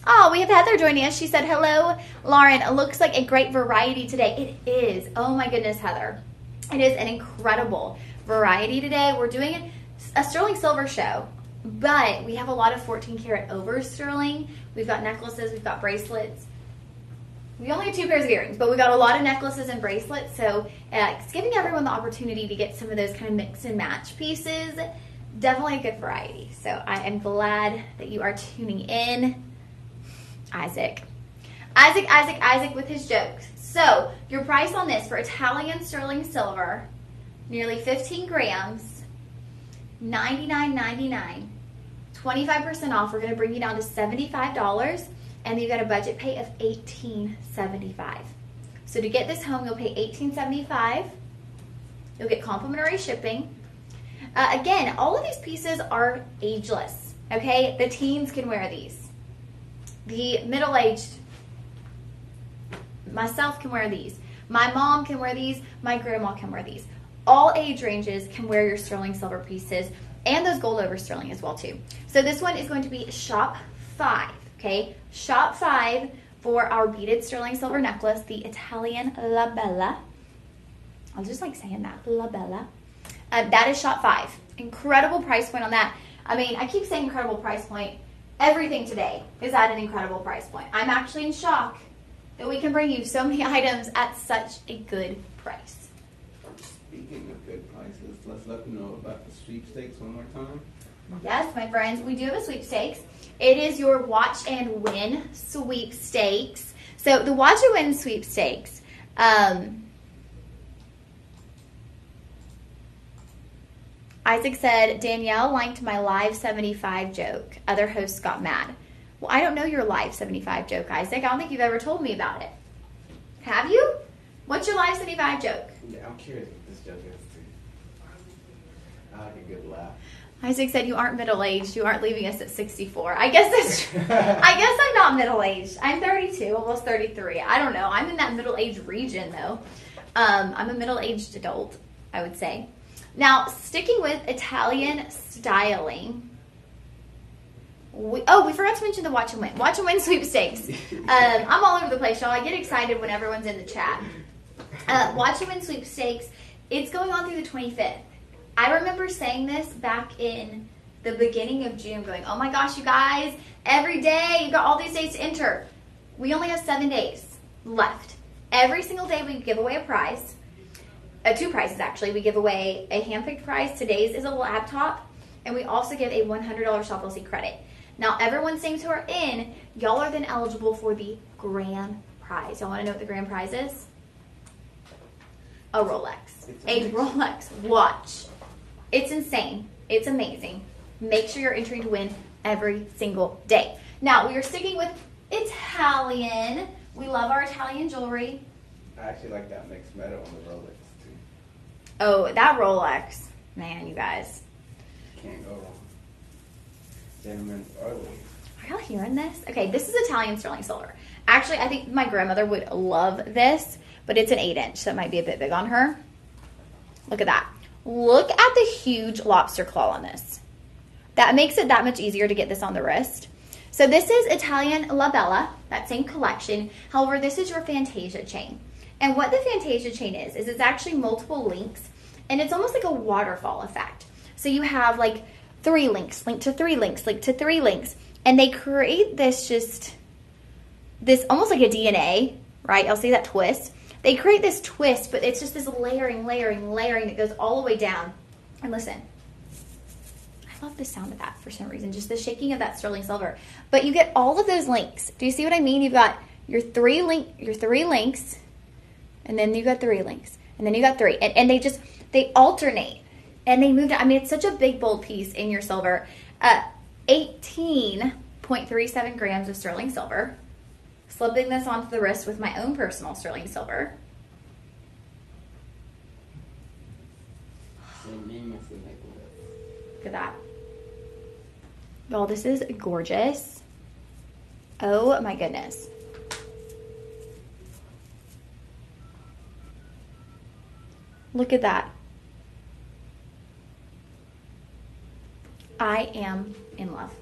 Oh, we have Heather joining us. She said, hello, Lauren. It looks like a great variety today. It is. Oh my goodness, Heather. It is an incredible variety today. We're doing a sterling silver show, but we have a lot of 14 karat over sterling. We've got necklaces, we've got bracelets. We only have 2 pairs of earrings, but we got a lot of necklaces and bracelets, so it's giving everyone the opportunity to get some of those kind of mix and match pieces. Definitely a good variety. So I am glad that you are tuning in. Isaac with his jokes. So your price on this for Italian sterling silver, nearly 15 grams, $99.99, 25% off. We're going to bring you down to $75. And you got a budget pay of $18.75. So to get this home, you'll pay $18.75. You'll get complimentary shipping. Again, all of these pieces are ageless. Okay, the teens can wear these. The middle-aged, myself can wear these. My mom can wear these. My grandma can wear these. All age ranges can wear your sterling silver pieces and those gold over sterling as well too. So this one is going to be shop 5. Okay, shop 5 for our beaded sterling silver necklace, the Italian Labella. I'll just like saying that, Labella. That is shop 5. Incredible price point on that. I mean, I keep saying incredible price point. Everything today is at an incredible price point. I'm actually in shock that we can bring you so many items at such a good price. Speaking of good prices, let's let them know about the sweepstakes one more time. Yes, my friends, we do have a sweepstakes. It is your Watch and Win sweepstakes. So the Watch and Win sweepstakes, Isaac said, Danielle liked my Live 75 joke. Other hosts got mad. Well, I don't know your Live 75 joke, Isaac. I don't think you've ever told me about it. Have you? What's your Live 75 joke? Yeah, I'm curious what this joke is too. I like a good laugh. Isaac said, you aren't middle-aged. You aren't leaving us at 64. I guess that's true. I guess I'm not middle-aged. I'm 32, almost 33. I don't know. I'm in that middle-aged region, though. I'm a middle-aged adult, I would say. Now, sticking with Italian styling, we forgot to mention the Watch and Win. Watch and Win sweepstakes. I'm all over the place, y'all. I get excited when everyone's in the chat. Watch and Win sweepstakes. It's going on through the 25th. I remember saying this back in the beginning of June, going, oh my gosh, you guys, every day, you've got all these days to enter. We only have 7 days left. Every single day we give away a prize. 2 prizes, actually. We give away a hand-picked prize. Today's is a laptop. And we also give a $100 Shop LC credit. Now, everyone's names who are in, y'all are then eligible for the grand prize. Y'all want to know what the grand prize is? A Rolex. A Rolex watch. It's insane. It's amazing. Make sure you're entering to win every single day. Now, we are sticking with Italian. We love our Italian jewelry. I actually like that mixed metal on the Rolex, too. Oh, that Rolex. Man, you guys. Can't go wrong. Gentlemen, are y'all hearing this? Okay, this is Italian sterling silver. Actually, I think my grandmother would love this, but it's an 8-inch, so it might be a bit big on her. Look at that. Look at the huge lobster claw on this. That makes it that much easier to get this on the wrist. So this is Italian Labella, that same collection. However, this is your Fantasia chain. And what the Fantasia chain is it's actually multiple links, and it's almost like a waterfall effect. So you have like 3 links, link to 3 links, link to 3 links, and they create this almost like a DNA, right? I'll see that twist. They create this twist, but it's just this layering that goes all the way down. And listen, I love the sound of that for some reason, just the shaking of that sterling silver. But you get all of those links. Do you see what I mean? You've got your 3 links, and then you got 3 links, and then you got 3, and they alternate. And they moved it. I mean, it's such a big, bold piece in your silver. 18.37 grams of sterling silver. Slipping this onto the wrist with my own personal sterling silver. Look at that. Y'all, this is gorgeous. Oh my goodness. Look at that. I am in love.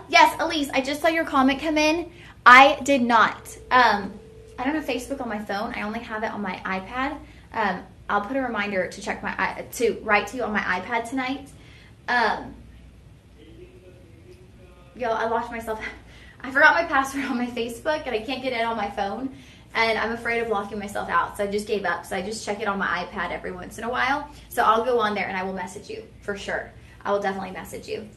Yes, Elise, I just saw your comment come in. I did not. I don't have Facebook on my phone. I only have it on my iPad. I'll put a reminder to check to write to you on my iPad tonight. Yo, I locked myself. I forgot my password on my Facebook, and I can't get it on my phone. And I'm afraid of locking myself out, so I just gave up. So I just check it on my iPad every once in a while. So I'll go on there and I will message you for sure. I will definitely message you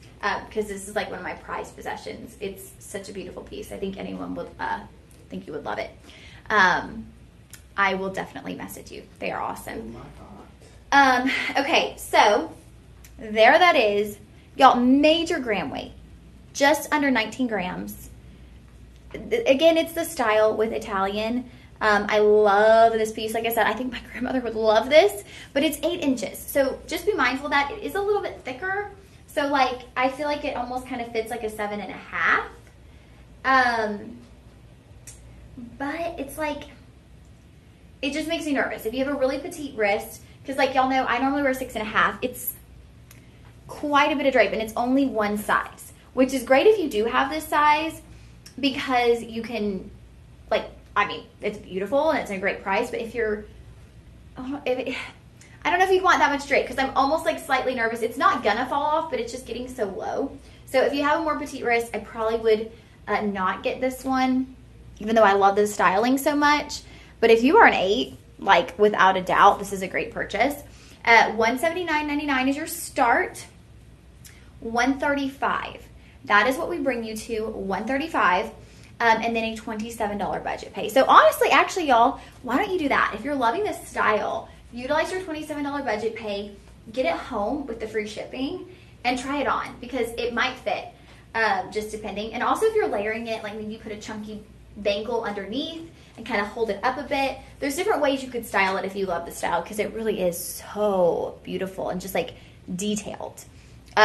because this is like one of my prized possessions. It's such a beautiful piece. I think anyone would think you would love it. I will definitely message you. They are awesome. Okay, so there that is. Y'all, major gram weight. Just under 19 grams. Again, it's the style with Italian. I love this piece. Like I said, I think my grandmother would love this, but it's 8 inches. So just be mindful of that. It is a little bit thicker. So like, I feel like it almost kind of fits like a 7.5. But it's like, it just makes me nervous. If you have a really petite wrist, because like y'all know, I normally wear 6.5. It's quite a bit of drape, and it's only one size, which is great if you do have this size, because you can, like, I mean, it's beautiful and it's a great price, but if you're, I don't know if you'd want that much drape, because I'm almost like slightly nervous. It's not gonna fall off, but it's just getting so low. So if you have a more petite wrist, I probably would not get this one, even though I love the styling so much. But if you are an 8, like without a doubt, this is a great purchase. $179.99 is your start. $135. That is what we bring you to, $135, and then a $27 budget pay. So honestly, actually, y'all, why don't you do that? If you're loving this style, utilize your $27 budget pay, get it home with the free shipping, and try it on, because it might fit, just depending. And also, if you're layering it, like maybe you put a chunky bangle underneath and kind of hold it up a bit. There's different ways you could style it if you love the style, because it really is so beautiful and just like detailed.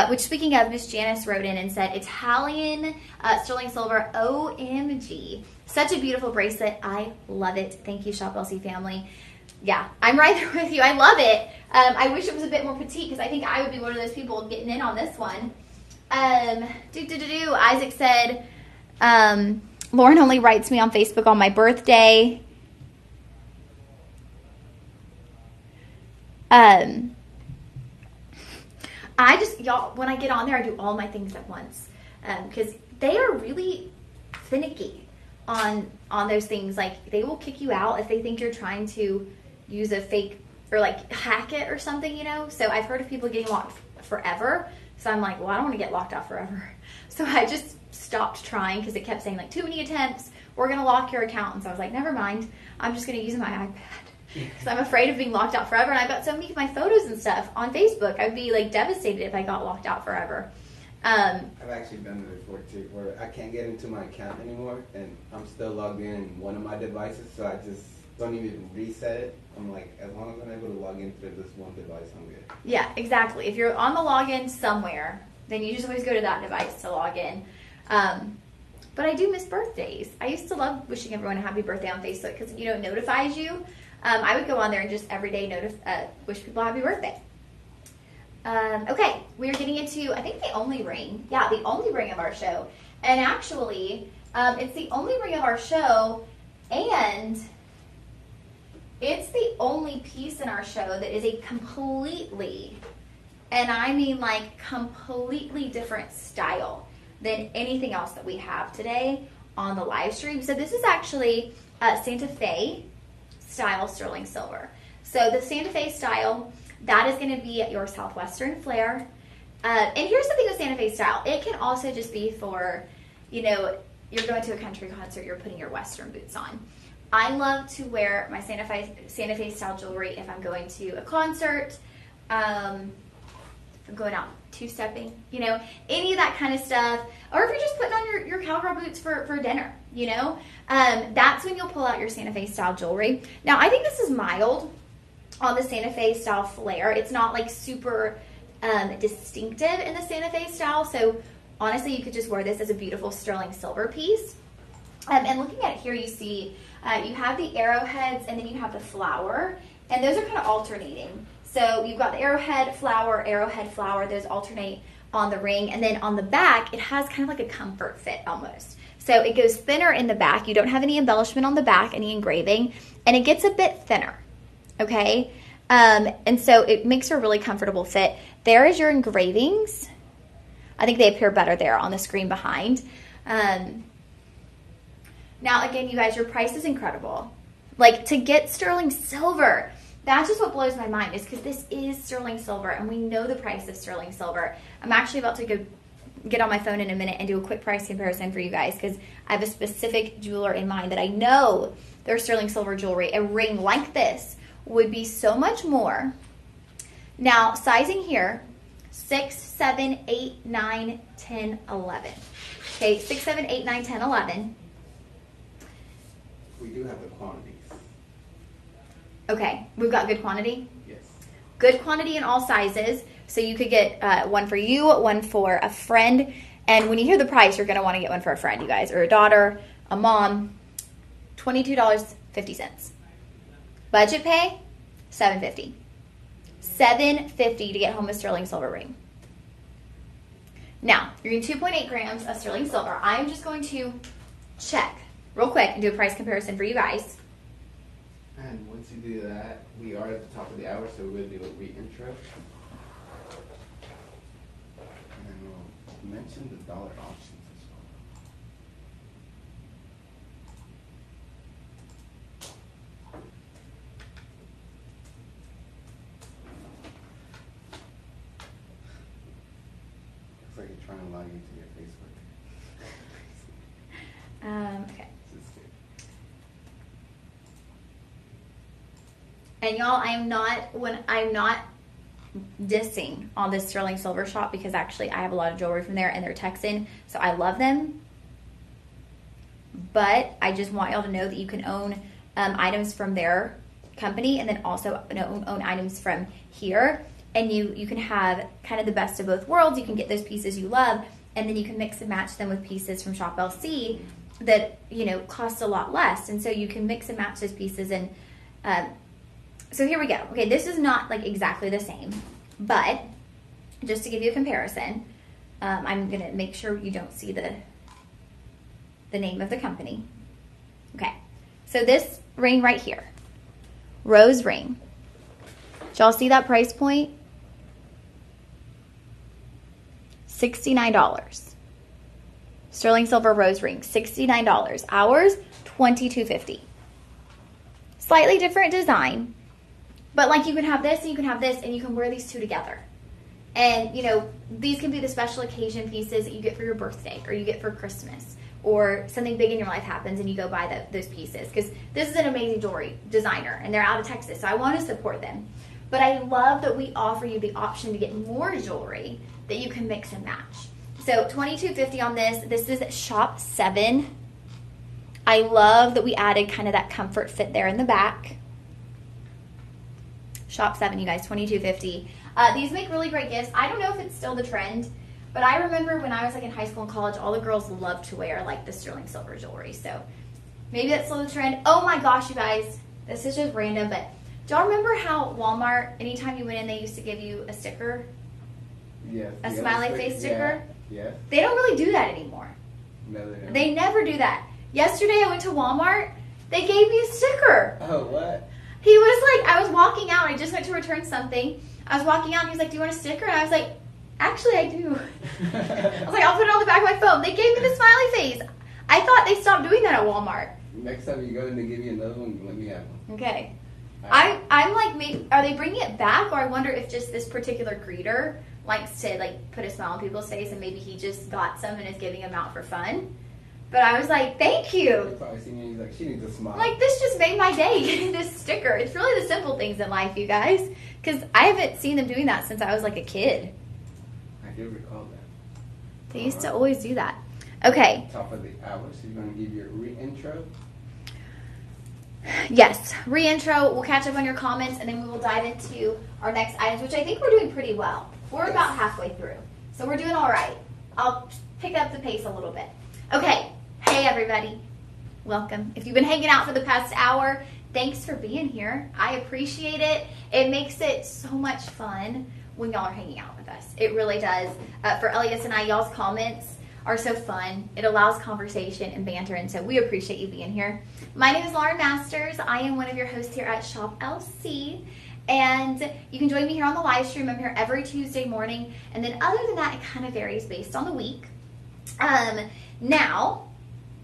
Which, speaking of, Miss Janice wrote in and said, Italian sterling silver, OMG. Such a beautiful bracelet. I love it. Thank you, Shop LC family. Yeah, I'm right there with you. I love it. I wish it was a bit more petite, because I think I would be one of those people getting in on this one. Isaac said, Lauren only writes me on Facebook on my birthday. Y'all, when I get on there, I do all my things at once. Because they are really finicky on those things. Like, they will kick you out if they think you're trying to use a fake or like hack it or something, you know? So I've heard of people getting locked forever. So I'm like, well, I don't want to get locked out forever. So I just stopped trying because it kept saying like, too many attempts. We're going to lock your account. And so I was like, never mind. I'm just going to use my iPad. Because I'm afraid of being locked out forever. And I've got so many of my photos and stuff on Facebook. I'd be like devastated if I got locked out forever. I've actually done it before too, where I can't get into my account anymore, and I'm still logged in one of my devices, so I just don't even reset it. I'm like, as long as I'm able to log in through this one device, I'm good. Yeah, exactly. If you're on the login somewhere, then you just always go to that device to log in. But I do miss birthdays. I used to love wishing everyone a happy birthday on Facebook because, you know, it notifies you. I would go on there and just every day wish people happy birthday. Okay, we're getting into, I think, the only ring. Yeah, the only ring of our show. And actually, it's the only ring of our show, and it's the only piece in our show that is a completely, and I mean like completely different style than anything else that we have today on the live stream. So this is actually Santa Fe style sterling silver. So the Santa Fe style, that is going to be your Southwestern flare. And here's the thing with Santa Fe style. It can also just be for, you know, you're going to a country concert, you're putting your Western boots on. I love to wear my Santa Fe style jewelry if I'm going to a concert, if I'm going out two-stepping, you know, any of that kind of stuff. Or if you're just putting on your cowgirl boots for dinner, you know. That's when you'll pull out your Santa Fe style jewelry. Now, I think this is mild on the Santa Fe style flare. It's not like super distinctive in the Santa Fe style. So honestly, you could just wear this as a beautiful sterling silver piece. And looking at it here, you see you have the arrowheads and then you have the flower. And those are kind of alternating. So you've got the arrowhead, flower, those alternate on the ring. And then on the back, it has kind of like a comfort fit almost. So it goes thinner in the back. You don't have any embellishment on the back, any engraving, and it gets a bit thinner, okay? And so it makes a really comfortable fit. There is your engravings. I think they appear better there on the screen behind. Now, again, you guys, your price is incredible. Like, to get sterling silver, that's just what blows my mind, is because this is sterling silver, and we know the price of sterling silver. I'm actually about to go get on my phone in a minute and do a quick price comparison for you guys, because I have a specific jeweler in mind that I know their sterling silver jewelry, a ring like this, would be so much more. Now, sizing here, 6, 7, 8, 9, 10, 11. Okay, 6, 7, 8, 9, 10, 11. We do have the quantities. Okay, we've got good quantity? Yes. Good quantity in all sizes. So you could get one for you, one for a friend. And when you hear the price, you're going to want to get one for a friend, you guys, or a daughter, a mom. $22.50. Budget pay, $7.50. $7.50 to get home a sterling silver ring. Now, you're getting 2.8 grams of sterling silver. I'm just going to check real quick and do a price comparison for you guys. And once you do that, we are at the top of the hour, so we'll do a re-intro. And then we'll mention the dollar options as well. Looks like you're trying to log into your Facebook. Okay. And y'all, I'm not dissing on this sterling silver shop, because actually I have a lot of jewelry from there and they're Texan, so I love them. But I just want y'all to know that you can own items from their company and then also own items from here. And you can have kind of the best of both worlds. You can get those pieces you love, and then you can mix and match them with pieces from Shop LC that, you know, cost a lot less. And so you can mix and match those pieces. And so here we go. Okay, this is not like exactly the same, but just to give you a comparison, I'm going to make sure you don't see the name of the company. Okay. So this ring right here, rose ring. Did y'all see that price point? $69. Sterling silver rose ring, $69. Ours, $22.50. Slightly different design, but like you can have this and you can have this and you can wear these two together. And, you know, these can be the special occasion pieces that you get for your birthday or you get for Christmas or something big in your life happens and you go buy those pieces. Because this is an amazing jewelry designer and they're out of Texas, so I want to support them. But I love that we offer you the option to get more jewelry that you can mix and match. So $22.50 on this. This is shop 7. I love that we added kind of that comfort fit there in the back. Shop 7, you guys, $22.50. These make really great gifts. I don't know if it's still the trend, but I remember when I was like in high school and college, all the girls loved to wear like the sterling silver jewelry. So maybe that's still the trend. Oh my gosh, you guys, this is just random, but do y'all remember how Walmart, anytime you went in, they used to give you a sticker? Yes. A smiley face sticker? Yeah. They don't really do that anymore. No, they don't. They never do that. Yesterday I went to Walmart. They gave me a sticker. Oh, what? He was like, I was walking out. I just went to return something. I was walking out and he was like, do you want a sticker? And I was like, actually I do. I was like, I'll put it on the back of my phone. They gave me the smiley face. I thought they stopped doing that at Walmart. Next time you go and they give you another one, let me have one. Okay. Right. I'm like, maybe, are they bringing it back? Or I wonder if just this particular greeter likes to like put a smile on people's face and maybe he just got some and is giving them out for fun. But I was like, thank you. He's probably seen you, he's like, she needs a smile. Like, this just made my day, getting this sticker. It's really the simple things in life, you guys. Because I haven't seen them doing that since I was like a kid. I do recall that. They used to always do that. Okay. Top of the hour, so you're going to give your re-intro? Yes, re-intro. We'll catch up on your comments, and then we will dive into our next items, which I think we're doing pretty well. We're about halfway through, so we're doing all right. I'll pick up the pace a little bit. Okay. Hey, everybody. Welcome. If you've been hanging out for the past hour, thanks for being here. I appreciate it. It makes it so much fun when y'all are hanging out with us. It really does. For Elias and I, y'all's comments are so fun. It allows conversation and banter, and so we appreciate you being here. My name is Lauren Masters. I am one of your hosts here at Shop LC, and you can join me here on the live stream. I'm here every Tuesday morning, and then other than that, it kind of varies based on the week. Now,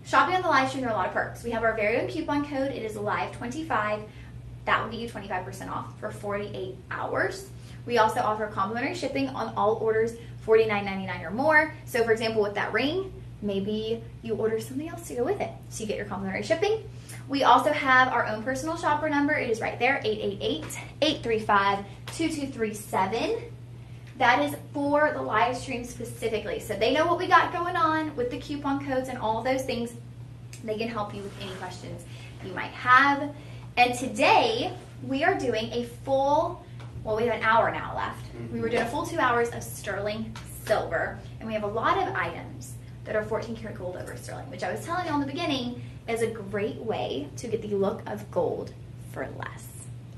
shopping on the live stream, there are a lot of perks. We have our very own coupon code. It is LIVE25. That will get you 25% off for 48 hours. We also offer complimentary shipping on all orders $49.99 or more. So, for example, with that ring, maybe you order something else to go with it. So you get your complimentary shipping. We also have our own personal shopper number. It is right there, 888-835-2237. That is for the live stream specifically. So they know what we got going on with the coupon codes and all of those things. They can help you with any questions you might have. And today we are doing a full, well, we have an hour now left. We were doing a full 2 hours of sterling silver. And we have a lot of items that are 14 karat gold over sterling, which I was telling you in the beginning is a great way to get the look of gold for less.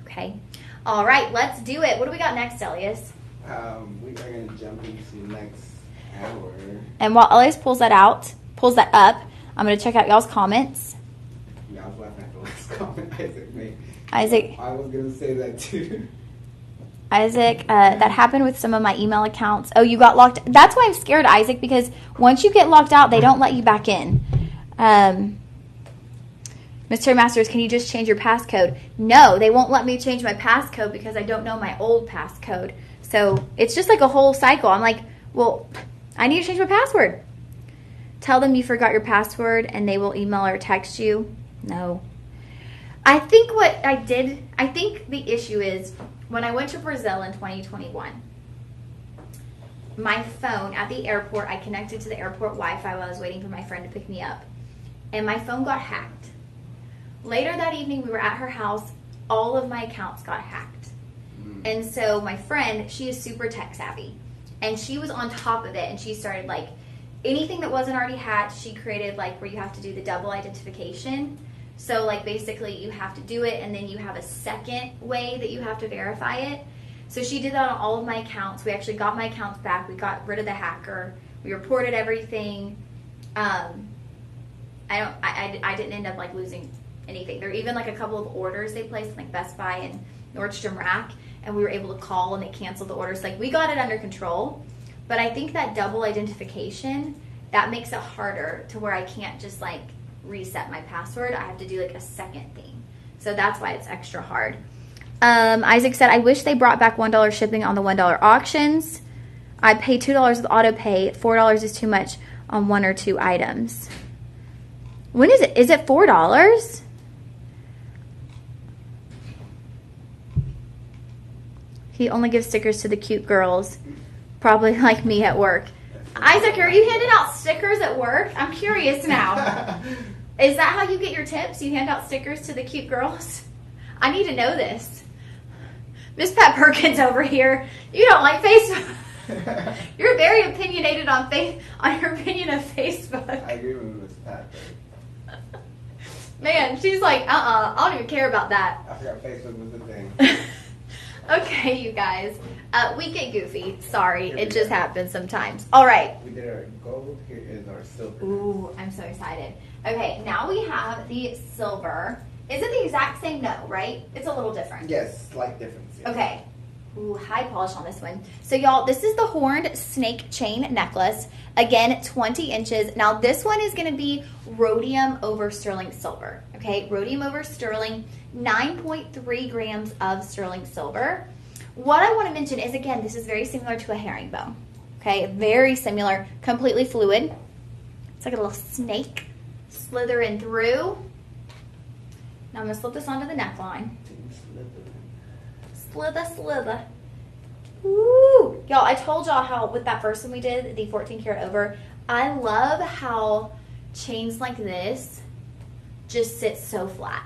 Okay? All right, let's do it. What do we got next, Elias? We are going to jump into the next hour. And while Elias pulls that up, I'm going to check out y'all's comments. Yeah, I was laughing at the last comment Isaac made. Isaac. I was going to say that too. Isaac, that happened with some of my email accounts. Oh, you got locked. That's why I'm scared, Isaac, because once you get locked out, they don't let you back in. Mr. Masters, can you just change your passcode? No, they won't let me change my passcode because I don't know my old passcode. So it's just like a whole cycle. I'm like, well, I need to change my password. Tell them you forgot your password and they will email or text you. No. I think the issue is when I went to Brazil in 2021, my phone at the airport, I connected to the airport Wi-Fi while I was waiting for my friend to pick me up, and my phone got hacked. Later that evening, we were at her house. All of my accounts got hacked. And so my friend, she is super tech savvy, and she was on top of it, and she started like anything that wasn't already hacked, she created like where you have to do the double identification. So like basically you have to do it and then you have a second way that you have to verify it. So she did that on all of my accounts. We actually got my accounts back. We got rid of the hacker. We reported everything. I didn't end up like losing anything. There were even like a couple of orders they placed in like Best Buy and Nordstrom Rack, and we were able to call and they canceled the orders. Like, we got it under control, but I think that double identification, that makes it harder to where I can't just like reset my password. I have to do like a second thing. So that's why it's extra hard. Isaac said, I wish they brought back $1 shipping on the $1 auctions. I pay $2 with auto pay. $4 is too much on 1 or 2 items. When is it? Is it $4? He only gives stickers to the cute girls, probably like me at work. Isaac, are you handing out stickers at work? I'm curious now. Is that how you get your tips? You hand out stickers to the cute girls? I need to know this. Miss Pat Perkins over here, you don't like Facebook. You're very opinionated on your opinion of Facebook. I agree with Miss Pat. Man, she's like, I don't even care about that. I forgot Facebook was the thing. Okay, you guys. We get goofy. Sorry, it just happens sometimes. All right. We did our gold. Here is our silver. Ooh, I'm so excited. Okay, now we have the silver. Is it the exact same? No, right? It's a little different. Yes, slight difference. Yes. Okay. Ooh, high polish on this one. So y'all, this is the horned snake chain necklace. Again, 20 inches. Now this one is gonna be rhodium over sterling silver. Okay, rhodium over sterling, 9.3 grams of sterling silver. What I wanna mention is, again, this is very similar to a herringbone. Okay, very similar, completely fluid. It's like a little snake slithering through. Now I'm gonna slip this onto the neckline. Slither. Woo! Y'all, I told y'all how with that first one we did, the 14 karat over, I love how chains like this just sit so flat.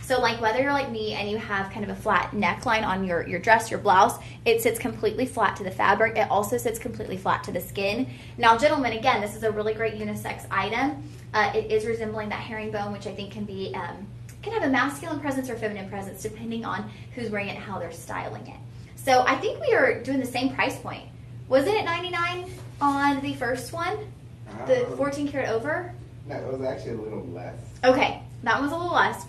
So like whether you're like me and you have kind of a flat neckline on your dress, your blouse, it sits completely flat to the fabric. It also sits completely flat to the skin. Now gentlemen, again, this is a really great unisex item. It is resembling that herringbone, which I think can be can have a masculine presence or feminine presence depending on who's wearing it and how they're styling it. So I think we are doing the same price point. Was it at $99 on the first one? The 14 karat over? No, it was actually a little less. Okay, that one's a little less.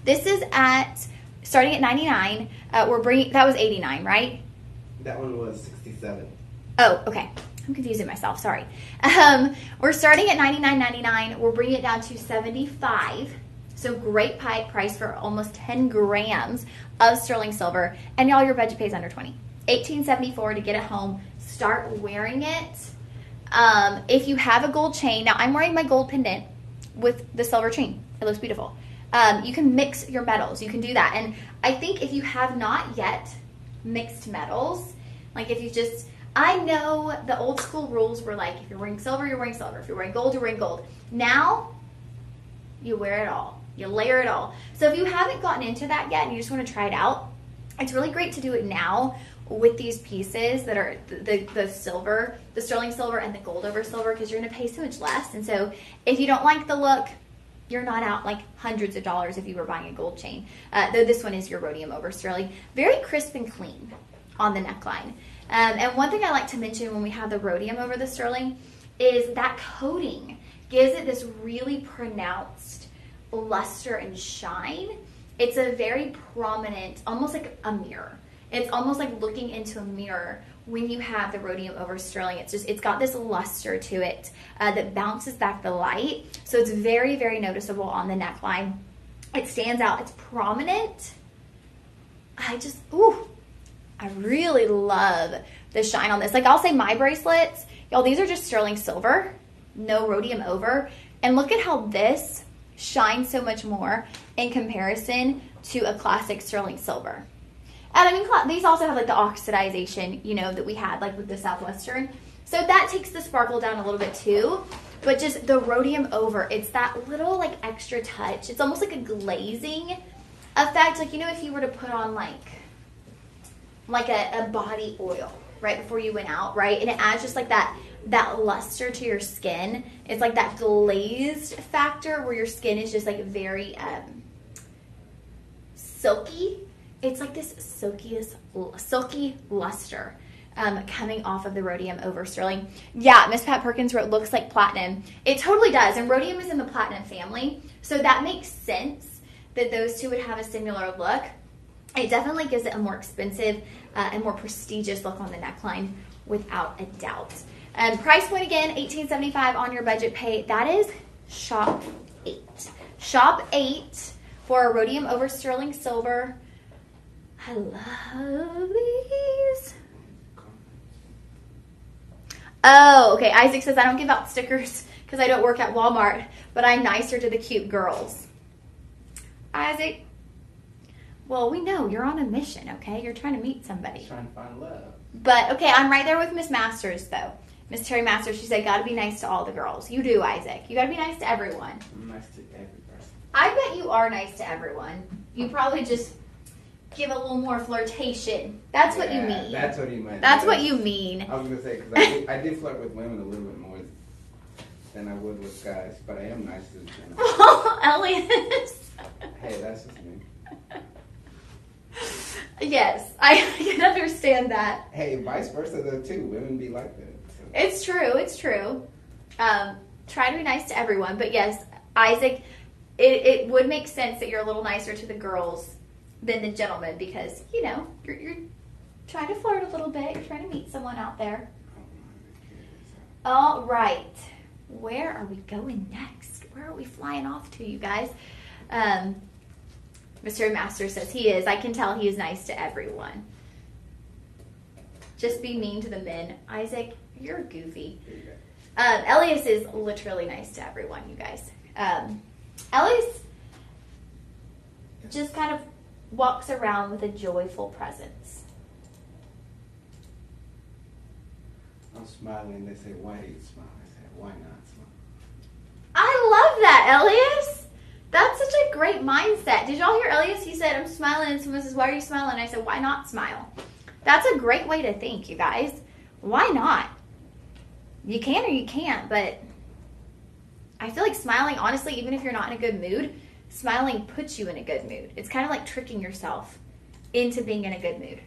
This is at starting at $99. We're bringing, that was $89, right? That one was $67. Oh, okay. I'm confusing myself. Sorry. We're starting at $99.99. We're bringing it down to $75. So great price for almost 10 grams of sterling silver. And y'all, your budget pays under 20. $18.74 to get it home. Start wearing it. If you have a gold chain, now I'm wearing my gold pendant with the silver chain. It looks beautiful. You can mix your metals. You can do that. And I think if you have not yet mixed metals, like if you just, I know the old school rules were like, if you're wearing silver, you're wearing silver. If you're wearing gold, you're wearing gold. Now, you wear it all. You layer it all. So if you haven't gotten into that yet and you just want to try it out, it's really great to do it now with these pieces that are the silver, the sterling silver and the gold over silver, because you're going to pay so much less. And so if you don't like the look, you're not out like hundreds of dollars if you were buying a gold chain. Though this one is your rhodium over sterling. Very crisp and clean on the neckline. And one thing I like to mention when we have the rhodium over the sterling is that coating gives it this really pronounced luster and shine. It's a very prominent, almost like a mirror. It's almost like looking into a mirror when you have the rhodium over sterling. It's got this luster to it that bounces back the light. So it's very, very noticeable on the neckline. It stands out. It's prominent. I really love the shine on this. Like I'll say my bracelets, y'all, these are just sterling silver, no rhodium over. And look at how this shines so much more in comparison to a classic sterling silver. And I mean, these also have like the oxidization, you know, that we had like with the Southwestern. So that takes the sparkle down a little bit too. But just the rhodium over, it's that little like extra touch. It's almost like a glazing effect. Like, you know, if you were to put on like a body oil right before you went out, right? And it adds just like that luster to your skin. It's like that glazed factor where your skin is just like very silky. It's like this silky luster coming off of the rhodium over sterling. Yeah, Miss Pat Perkins wrote, looks like platinum. It totally does, and rhodium is in the platinum family, so that makes sense that those two would have a similar look. It definitely gives it a more expensive and more prestigious look on the neckline, without a doubt. Price point again, $18.75 on your budget pay. That is shop 8. Shop 8 for a rhodium over sterling silver. I love these. Oh, okay. Isaac says, I don't give out stickers because I don't work at Walmart, but I'm nicer to the cute girls. Isaac, well, we know you're on a mission, okay? You're trying to meet somebody. Trying to find love. But, okay, I'm right there with Miss Masters, though. Miss Terry Masters, she said, gotta be nice to all the girls. You do, Isaac. You gotta be nice to everyone. I'm nice to every person. I bet you are nice to everyone. You probably just give a little more flirtation. That's what you mean. That's what he meant. That's what you mean. I was going to say, because I did flirt with women a little bit more than I would with guys, but I am nice to the general. Oh, Elias. Hey, that's just me. Yes, I can understand that. Hey, vice versa, though, too. Women be like that. So. It's true. It's true. Try to be nice to everyone. But yes, Isaac, it would make sense that you're a little nicer to the girls than the gentlemen because, you know, you're trying to flirt a little bit. You're trying to meet someone out there. All right. Where are we going next? Where are we flying off to, you guys? Mr. Master says he is. I can tell he is nice to everyone. Just be mean to the men. Isaac, you're goofy. Elias is literally nice to everyone, you guys. Elias just kind of walks around with a joyful presence. I'm smiling. They say, why do you smile? I say, why not smile? I love that, Elias. That's such a great mindset. Did y'all hear Elias? He said, I'm smiling, and someone says, why are you smiling? I said, why not smile? That's a great way to think, you guys. Why not? You can or you can't, but I feel like smiling, honestly, even if you're not in a good mood, smiling puts you in a good mood. It's kind of like tricking yourself into being in a good mood.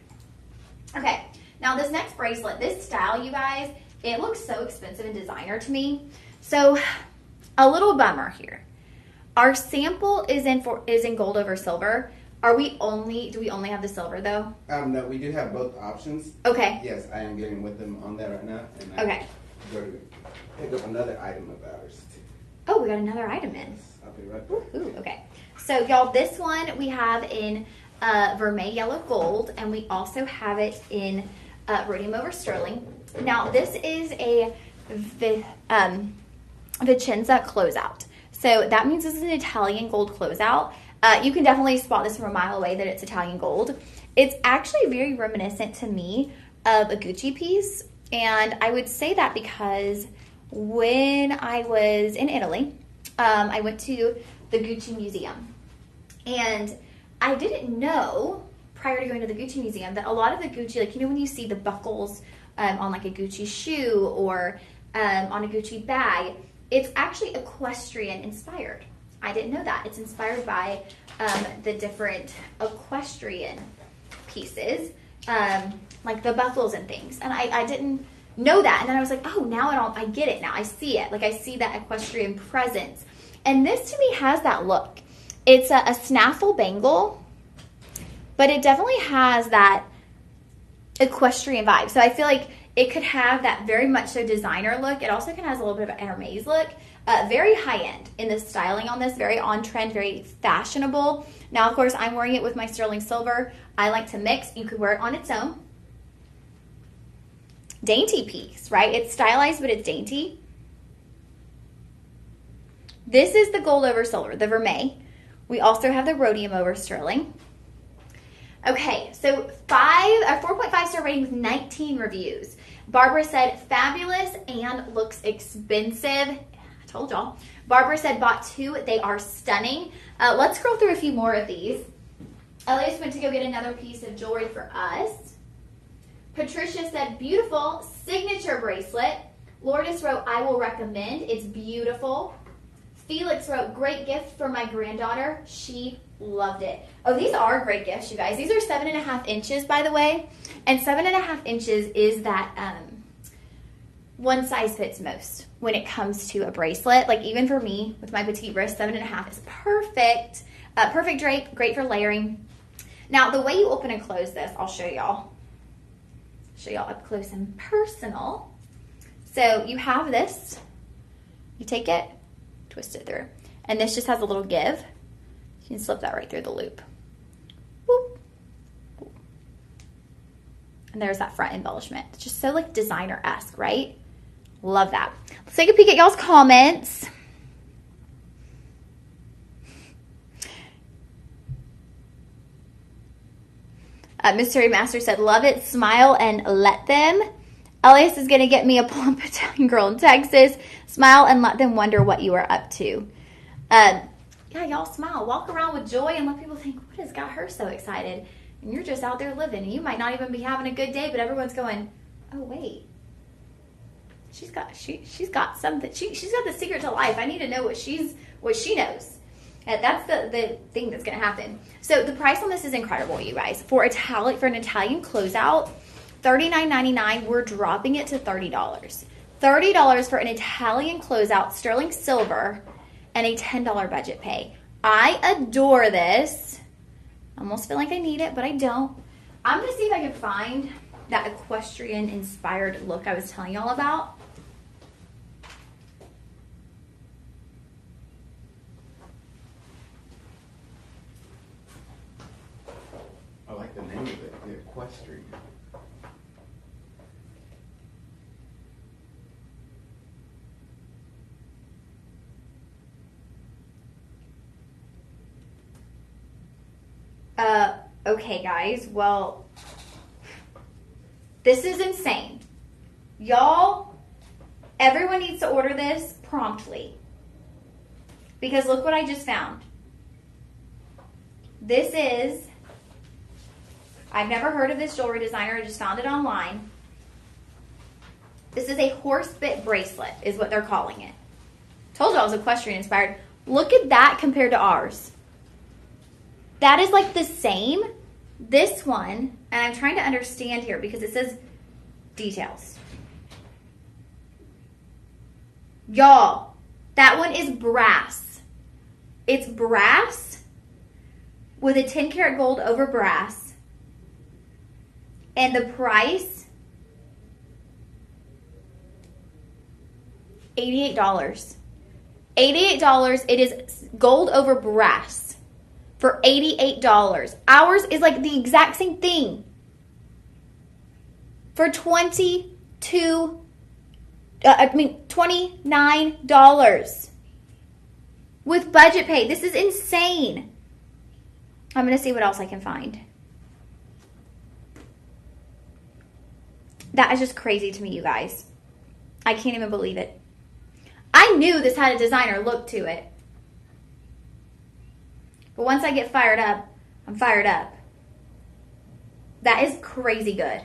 Okay, now this next bracelet, this style, you guys, it looks so expensive and designer to me. So, a little bummer here. Our sample is in gold over silver. Do we only have the silver though? No, we do have both options. Okay. Yes, I am getting with them on that right now. And Okay. Go to pick up another item of ours too. Oh, we got another item in. Yes, I'll be right back. Ooh, okay. So y'all, this one we have in vermeil yellow gold, and we also have it in rhodium over sterling. Now this is a Vicenza closeout. So that means this is an Italian gold closeout. You can definitely spot this from a mile away that it's Italian gold. It's actually very reminiscent to me of a Gucci piece. And I would say that because when I was in Italy, I went to the Gucci Museum. And I didn't know, prior to going to the Gucci Museum, that a lot of the Gucci, like, you know when you see the buckles on like a Gucci shoe or on a Gucci bag, it's actually equestrian inspired. I didn't know that. It's inspired by the different equestrian pieces, like the buckles and things. And I didn't know that. And then I was like, oh, now I get it now. I see it. Like I see that equestrian presence. And this to me has that look. It's a snaffle bangle, but it definitely has that equestrian vibe. So I feel like it could have that very much so designer look. It also kind of has a little bit of an Hermes look. Very high end in the styling on this. Very on trend, very fashionable. Now, of course, I'm wearing it with my sterling silver. I like to mix. You could wear it on its own. Dainty piece, right? It's stylized, but it's dainty. This is the gold over silver, the vermeil. We also have the rhodium over sterling. Okay, so 4.5 star rating with 19 reviews. Barbara said, fabulous and looks expensive. I told y'all. Barbara said, bought 2. They are stunning. Let's scroll through a few more of these. Elias went to go get another piece of jewelry for us. Patricia said, beautiful signature bracelet. Lourdes wrote, I will recommend. It's beautiful. Felix wrote, great gift for my granddaughter. She Loved it. Oh, these are great gifts, you guys. These are 7.5 inches, by the way. And 7.5 inches is that one size fits most when it comes to a bracelet. Like even for me, with my petite wrist, 7.5 is perfect. Perfect drape, great for layering. Now, the way you open and close this, I'll show y'all. Show y'all up close and personal. So you have this. You take it, twist it through. And this just has a little give. You can slip that right through the loop. Boop. Boop. And there's that front embellishment. It's just so like designer-esque, right? Love that. Let's take a peek at y'all's comments. Mystery Master said, love it, smile, and let them. Elias is going to get me a plump Italian girl in Texas. Smile and let them wonder what you are up to. Yeah, y'all smile. Walk around with joy and let people think, what has got her so excited? And you're just out there living. And you might not even be having a good day, but everyone's going, oh, wait. She's got something. She's got the secret to life. I need to know what she knows. And that's the thing that's going to happen. So the price on this is incredible, you guys. For an Italian closeout, $39.99, we're dropping it to $30. $30 for an Italian closeout, sterling silver, and a $10 budget pay. I adore this. I almost feel like I need it, but I don't. I'm going to see if I can find that equestrian inspired look I was telling y'all about. I like the name of it, the Equestrian. Okay, guys. Well, this is insane. Y'all, everyone needs to order this promptly. Because look what I just found. This is, I've never heard of this jewelry designer. I just found it online. This is a horse bit bracelet, is what they're calling it. Told you I was equestrian inspired. Look at that compared to ours. That is like the same. This one, and I'm trying to understand here because it says details. Y'all, that one is brass. It's brass with a 10 karat gold over brass. And the price, $88. $88. It is gold over brass. For $88. Ours is like the exact same thing. For $29. With budget pay. This is insane. I'm going to see what else I can find. That is just crazy to me, you guys. I can't even believe it. I knew this had a designer look to it. But once I get fired up, I'm fired up. That is crazy good.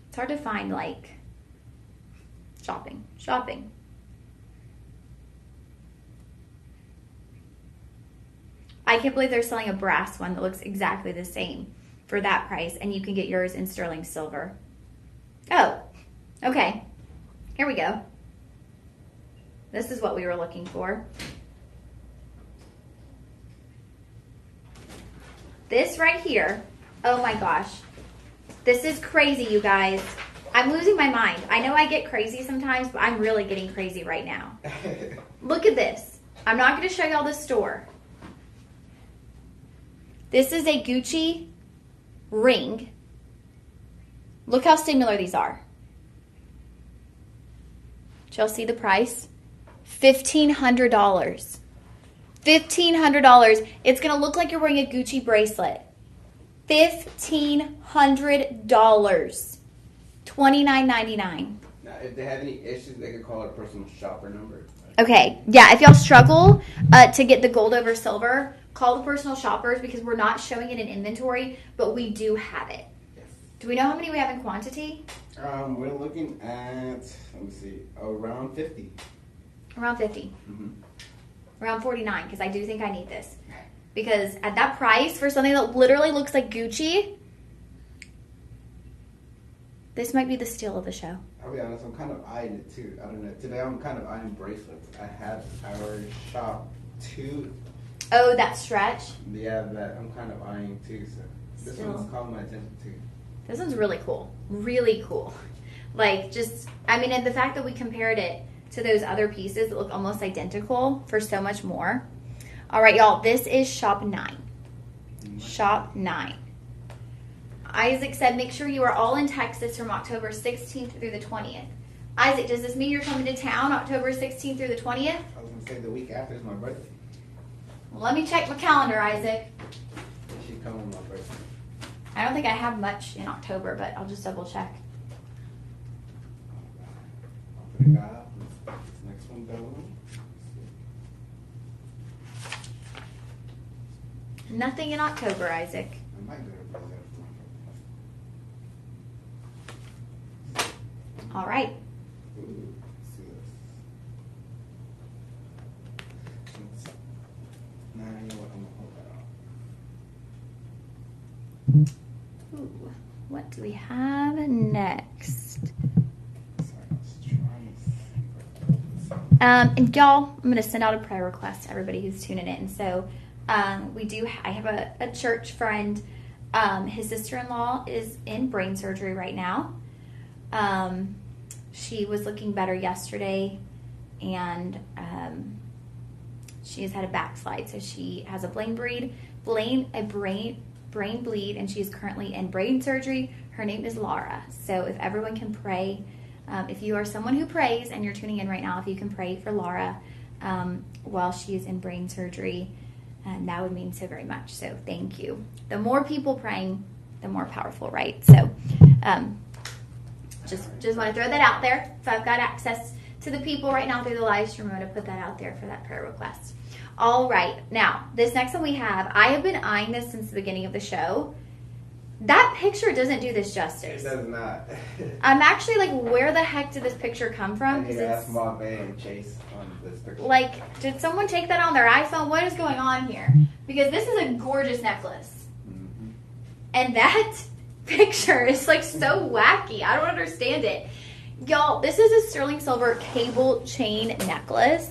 It's hard to find, like, shopping. I can't believe they're selling a brass one that looks exactly the same for that price, and you can get yours in sterling silver. Oh, okay. Here we go. This is what we were looking for. This right here, oh my gosh. This is crazy, you guys. I'm losing my mind. I know I get crazy sometimes, but I'm really getting crazy right now. Look at this. I'm not going to show y'all the store. This is a Gucci ring. Look how similar these are. Did y'all see the price? $1,500. $1,500. It's going to look like you're wearing a Gucci bracelet. $1,500. $29.99. Now, if they have any issues, they can call it a personal shopper number. Okay. Yeah, if y'all struggle to get the gold over silver, call the personal shoppers because we're not showing it in inventory, but we do have it. Yes. Do we know how many we have in quantity? We're looking at, let me see, around 50. Around 50. Mm-hmm. Around 49, because I do think I need this. Because at that price, for something that literally looks like Gucci, this might be the steal of the show. I'll be honest, I'm kind of eyeing it too. I don't know. Today I'm kind of eyeing bracelets. I have our shop 2. Oh, that stretch? Yeah, that I'm kind of eyeing too. So this one's caught my attention too. This one's really cool. Really cool. Like, just, I mean, and the fact that we compared it to those other pieces that look almost identical for so much more. All right, y'all, this is shop 9. Shop 9. Isaac said, make sure you are all in Texas from October 16th through the 20th. Isaac, does this mean you're coming to town October 16th through the 20th? I was going to say the week after is my birthday. Well, let me check my calendar, Isaac. She coming on my birthday. I don't think I have much in October, but I'll just double check. I'll put it out. Next one down. Nothing in October, Isaac. I might go to Brazil for my All right. Ooh, let's see this. Nah, you know what? I'm gonna hold that off. Ooh, what do we have next? Sorry, I was trying to see. And y'all, I'm going to send out a prayer request to everybody who's tuning in. So I have a church friend. His sister-in-law is in brain surgery right now. She was looking better yesterday, and she has had a backslide. So she has a brain bleed, and she's currently in brain surgery. Her name is Laura. So if everyone can pray, if you are someone who prays and you're tuning in right now, if you can pray for Laura while she is in brain surgery, that would mean so very much. So thank you. The more people praying, the more powerful, right? So just want to throw that out there. If I've got access to the people right now through the live stream, I'm going to put that out there for that prayer request. All right. Now, this next one we have, I have been eyeing this since the beginning of the show. That picture doesn't do this justice. It does not. I'm actually like, where the heck did this picture come from? I need to ask Mom and Chase on this picture. Like, did someone take that on their iPhone? What is going on here? Because this is a gorgeous necklace. Mm-hmm. And that picture is like so wacky. I don't understand it. Y'all, this is a sterling silver cable chain necklace.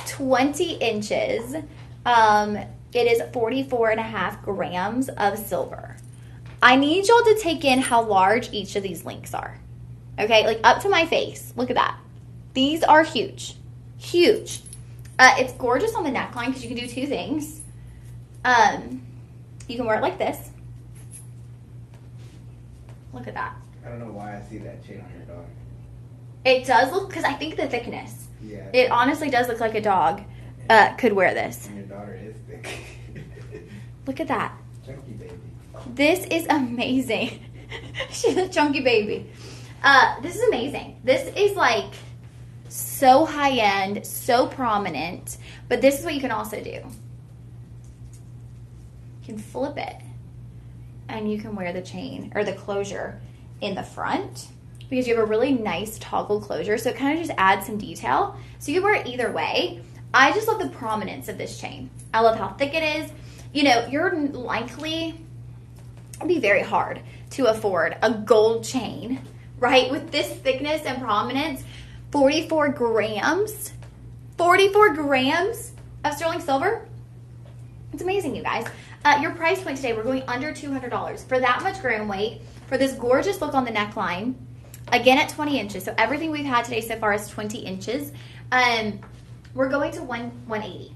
20 inches. It is 44.5 grams of silver. I need y'all to take in how large each of these links are. Okay, like up to my face. Look at that. These are huge. Huge. It's gorgeous on the neckline because you can do 2 things. You can wear it like this. Look at that. I don't know why I see that chain on your dog. It does look, because I think the thickness. Yeah. It honestly does look like a dog could wear this. And your daughter is thick. Look at that. Chunky baby. This is amazing. She's a chunky baby. This is amazing. This is like so high end, so prominent. But this is what you can also do. You can flip it. And you can wear the chain or the closure in the front. Because you have a really nice toggle closure. So it kind of just adds some detail. So you can wear it either way. I just love the prominence of this chain. I love how thick it is. You know, you're likely, it'd be very hard to afford a gold chain, right? With this thickness and prominence. 44 grams. 44 grams of sterling silver. It's amazing, you guys. Your price point today, we're going under $200. For that much gram weight, for this gorgeous look on the neckline, again at 20 inches. So everything we've had today so far is 20 inches. We're going to 180.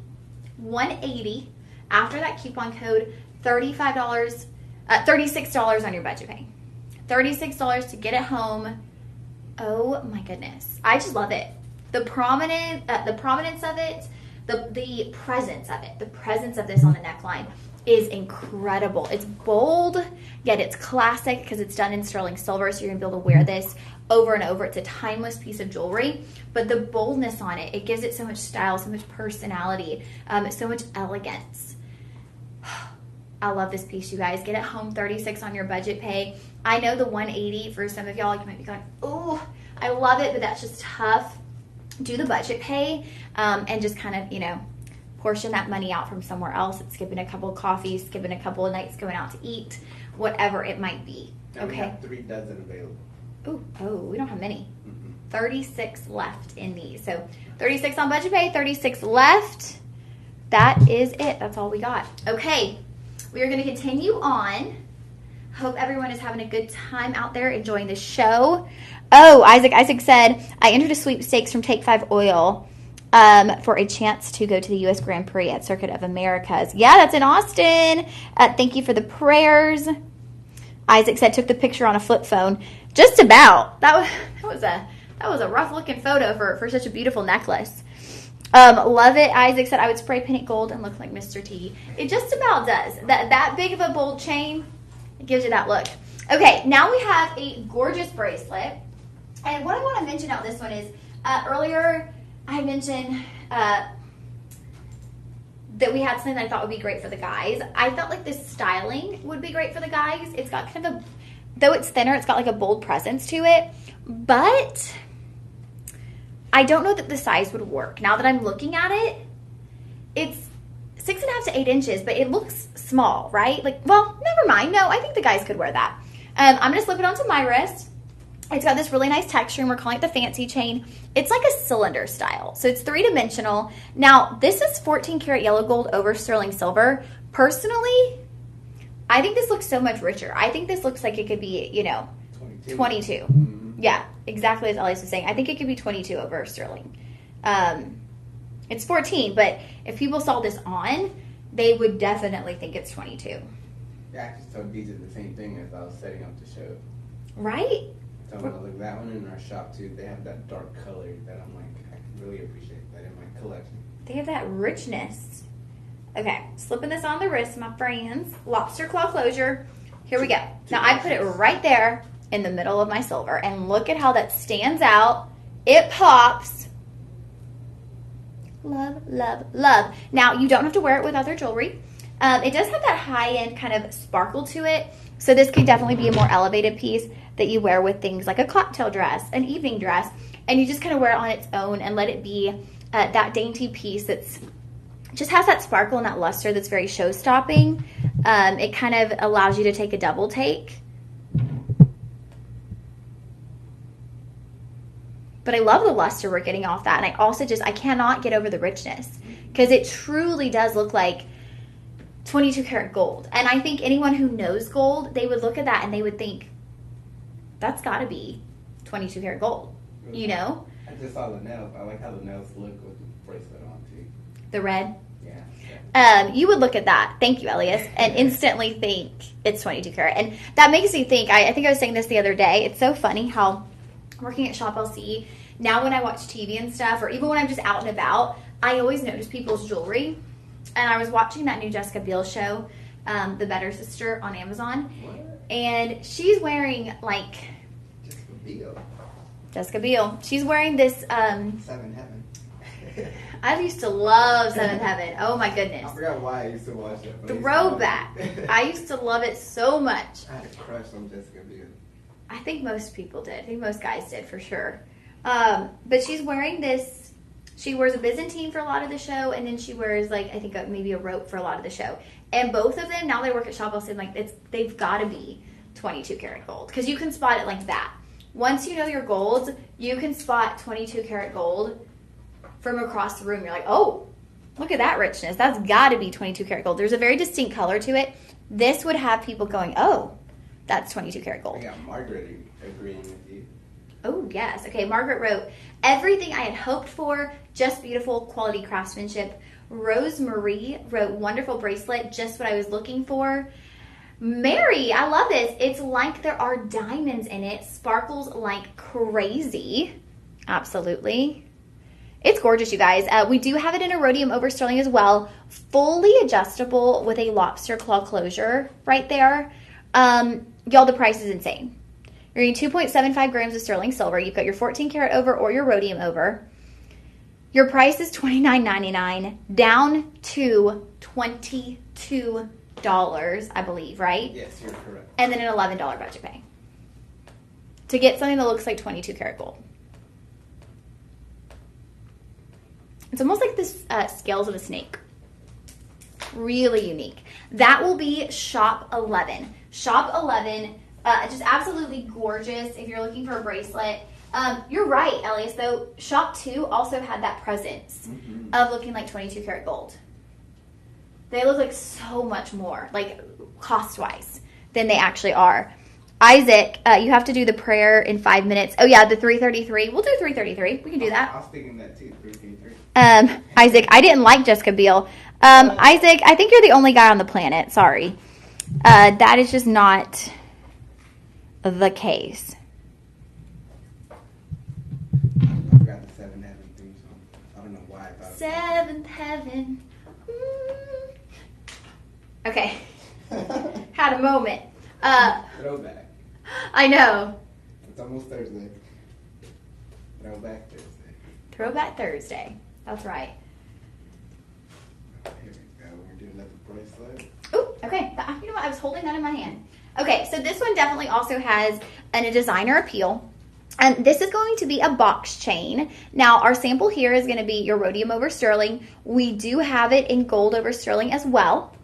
180. After that coupon code, $35, $36 on your budget pay. $36 to get it home. Oh my goodness. I just love it. The prominence of it, the presence of it, the presence of this on the neckline is incredible. It's bold, yet it's classic because it's done in sterling silver, so you're going to be able to wear this over and over. It's a timeless piece of jewelry, but the boldness on it, it gives it so much style, so much personality, so much elegance. I love this piece, you guys. Get it home, $36 on your budget pay. I know the $180 for some of y'all, you might be going, oh, I love it, but that's just tough. Do the budget pay and just kind of, you know, portion that money out from somewhere else. It's skipping a couple of coffees, skipping a couple of nights going out to eat, whatever it might be. And okay. We have 3 dozen available. Oh, we don't have many. 36 left in these. So 36 on budget pay, 36 left. That is it. That's all we got. Okay, we are going to continue on. Hope everyone is having a good time out there enjoying the show. Oh, Isaac said, I entered a sweepstakes from Take 5 Oil for a chance to go to the U.S. Grand Prix at Circuit of Americas. Yeah, that's in Austin. Thank you for the prayers. Isaac said, took the picture on a flip phone. Just about. That was a rough looking photo for such a beautiful necklace. Love it. Isaac said, I would spray paint it gold and look like Mr. T. It just about does. That big of a bold chain, it gives you that look. Okay, now we have a gorgeous bracelet. And what I want to mention about this one is, earlier I mentioned that we had something that I thought would be great for the guys. I felt like this styling would be great for the guys. It's got kind of a, though it's thinner, it's got like a bold presence to it. But I don't know that the size would work. Now that I'm looking at it, it's 6.5 to 8 inches, but it looks small, right? Like, well, never mind. No, I think the guys could wear that. I'm going to slip it onto my wrist. It's got this really nice texture, and we're calling it the fancy chain. It's like a cylinder style, so it's 3-dimensional. Now, this is 14 karat yellow gold over sterling silver. Personally, I think this looks so much richer. I think this looks like it could be, you know, 22. Mm-hmm. Yeah, exactly as Elias was saying. I think it could be 22 over sterling. It's 14, but if people saw this on, they would definitely think it's 22. Yeah, I just told DJ the same thing as I was setting up the show. Right? So I'm gonna look that one in our shop too. They have that dark color that I'm like, I can really appreciate that in my collection. They have that richness. Okay, slipping this on the wrist, my friends. Lobster claw closure. Here we go. Now I put it right there in the middle of my silver, and look at how that stands out. It pops. Love, love, love. Now you don't have to wear it with other jewelry. It does have that high-end kind of sparkle to it, so this could definitely be a more elevated piece that you wear with things like a cocktail dress, an evening dress, and you just kind of wear it on its own and let it be that dainty piece that's just has that sparkle and that luster that's very show-stopping. It kind of allows you to take a double take. But I love the luster we're getting off that, and I also I cannot get over the richness because it truly does look like 22 karat gold. And I think anyone who knows gold, they would look at that and they would think, that's got to be 22 karat gold, you know? I just saw the nails. I like how the nails look with the bracelet on, too. The red? Yeah. You would look at that, thank you, Elias, and instantly think it's 22 karat. And that makes me think, I think I was saying this the other day, it's so funny how working at Shop LC, now when I watch TV and stuff, or even when I'm just out and about, I always notice people's jewelry. And I was watching that new Jessica Biel show, The Better Sister, on Amazon. What? And she's wearing, like... Jessica Biel. Jessica Biel. She's wearing this... Seventh Heaven. I used to love Seventh Heaven. Oh, my goodness. I forgot why I used to watch that. Throwback. I used to love it so much. I had a crush on Jessica Biel. I think most people did. I think most guys did, for sure. But she's wearing this... She wears a Byzantine for a lot of the show, and then she wears, like, I think maybe a rope for a lot of the show. And both of them, now they work at Shop LC, like, they've got to be 22 karat gold. Because you can spot it like that. Once you know your golds, you can spot 22 karat gold from across the room. You're like, oh, look at that richness. That's got to be 22 karat gold. There's a very distinct color to it. This would have people going, oh, that's 22 karat gold. I got Margaret agreeing with you. Oh, yes. Okay, Margaret wrote, everything I had hoped for, just beautiful quality craftsmanship. Rose Marie wrote, wonderful bracelet, just what I was looking for. Mary, I love this. It's like there are diamonds in it. Sparkles like crazy. Absolutely. It's gorgeous, you guys. We do have it in a rhodium over sterling as well. Fully adjustable with a lobster claw closure right there. Y'all, the price is insane. You're getting 2.75 grams of sterling silver. You've got your 14 karat over or your rhodium over. Your price is $29.99 down to $22. I believe, right? Yes, you're correct. And then an $11 budget pay to get something that looks like 22 karat gold. It's almost like this scales of a snake. Really unique. That will be shop 11. Shop 11, just absolutely gorgeous if you're looking for a bracelet. You're right, Elias, though. Shop 2 also had that presence of looking like 22 karat gold. They look like so much more, like cost-wise, than they actually are. Isaac, you have to do the prayer in 5 minutes. Oh, yeah, the 333. We'll do 333. We can do that. I was thinking that too, 333. Isaac, I didn't like Jessica Biel. Isaac, I think you're the only guy on the planet. Sorry. That is just not the case. I forgot the Seventh Heaven theme song. I don't know why I thought Seventh Heaven. Okay. Had a moment. Throwback. I know. It's almost Thursday. Throwback Thursday. Throwback Thursday. That's right. Here we go. We're doing another bracelet. Oh, okay. You know what? I was holding that in my hand. Okay, so this one definitely also has a designer appeal. And this is going to be a box chain. Now, our sample here is going to be your rhodium over sterling. We do have it in gold over sterling as well.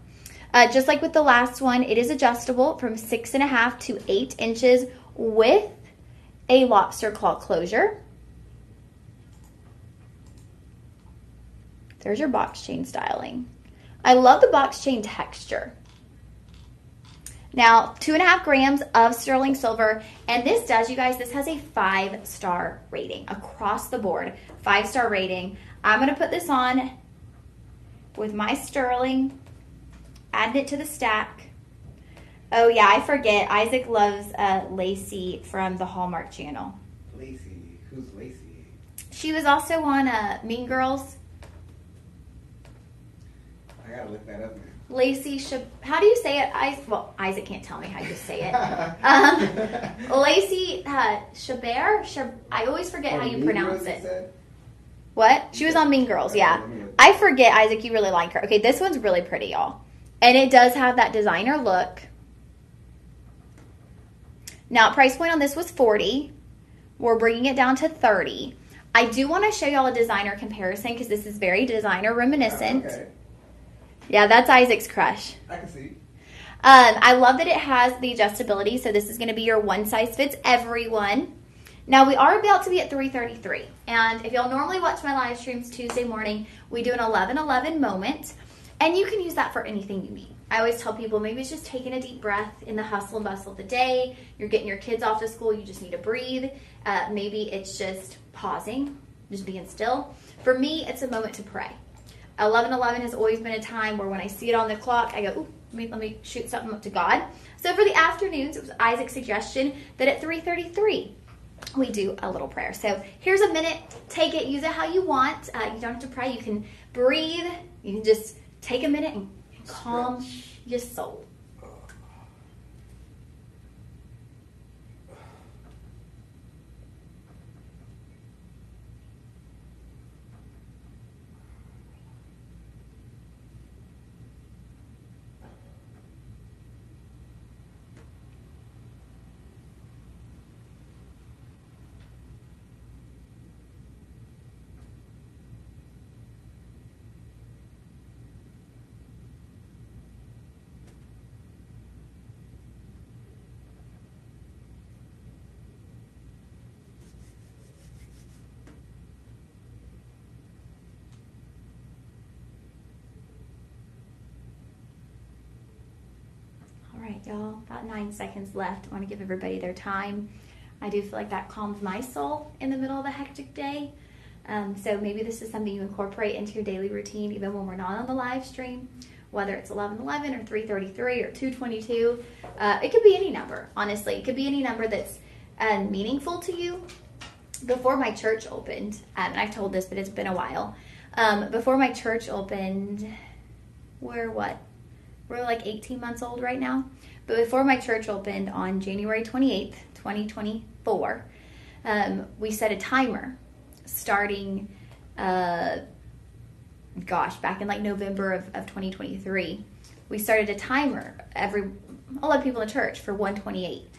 Just like with the last one, it is adjustable from 6.5 to 8 inches with a lobster claw closure. There's your box chain styling. I love the box chain texture. Now, 2.5 grams of sterling silver, and this does, you guys, this has a 5-star rating across the board. 5-star rating. I'm going to put this on with my sterling, adding it to the stack. Oh, yeah, I forget. Isaac loves Lacey from the Hallmark Channel. Lacey. Who's Lacey? She was also on Mean Girls. I gotta look that up now. Lacey, how do you say it? Well, Isaac can't tell me how you say it. Lacey Chabert? I always forget how you pronounce it. What? She was on Mean Girls, yeah. I forget, Isaac, you really like her. Okay, this one's really pretty, y'all. And it does have that designer look. Now, price point on this was $40. We're bringing it down to $30. I do want to show y'all a designer comparison because this is very designer reminiscent. Okay. Yeah, that's Isaac's crush. I can see. I love that it has the adjustability. So this is going to be your one size fits everyone. Now we are about to be at 3:33. And if y'all normally watch my live streams Tuesday morning, we do an 11:11 moment. And you can use that for anything you need. I always tell people maybe it's just taking a deep breath in the hustle and bustle of the day. You're getting your kids off to school. You just need to breathe. Maybe it's just pausing, just being still. For me, it's a moment to pray. 11:11 has always been a time where when I see it on the clock, I go, ooh, let me shoot something up to God. So for the afternoons, it was Isaac's suggestion that at 3:33, we do a little prayer. So here's a minute. Take it. Use it how you want. You don't have to pray. You can breathe. You can just take a minute and calm your soul. All right, y'all, about 9 seconds left. I want to give everybody their time. I do feel like that calms my soul in the middle of a hectic day. So maybe this is something you incorporate into your daily routine, even when we're not on the live stream, whether it's 11:11 or 3:33 or 2:22. It could be any number, honestly. It could be any number that's meaningful to you. Before my church opened, and I've told this, but it's been a while. Before my church opened, we're like 18 months old right now. But before my church opened on January 28th, 2024, we set a timer starting, back in like November of 2023. we started a timer a lot of people in the church for 128.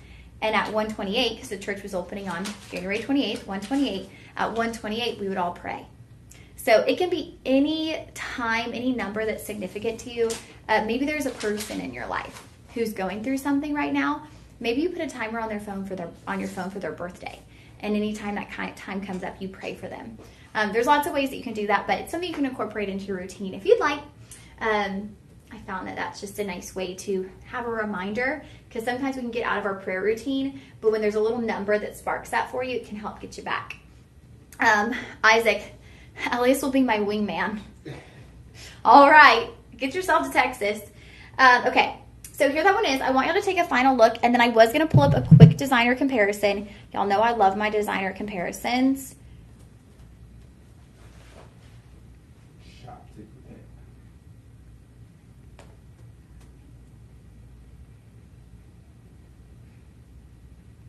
And at 128, because the church was opening on January 28th, 128, at 128, we would all pray. So it can be any time, any number that's significant to you. Maybe there's a person in your life who's going through something right now. Maybe you put a timer on your phone for their birthday. And anytime that kind of time comes up, you pray for them. There's lots of ways that you can do that, but it's something you can incorporate into your routine if you'd like. I found that that's just a nice way to have a reminder, because sometimes we can get out of our prayer routine, but when there's a little number that sparks that for you, it can help get you back. Isaac, Elias will be my wingman. All right, get yourself to Texas. Okay, so here that one is. I want y'all to take a final look, and then I was going to pull up a quick designer comparison. Y'all know I love my designer comparisons.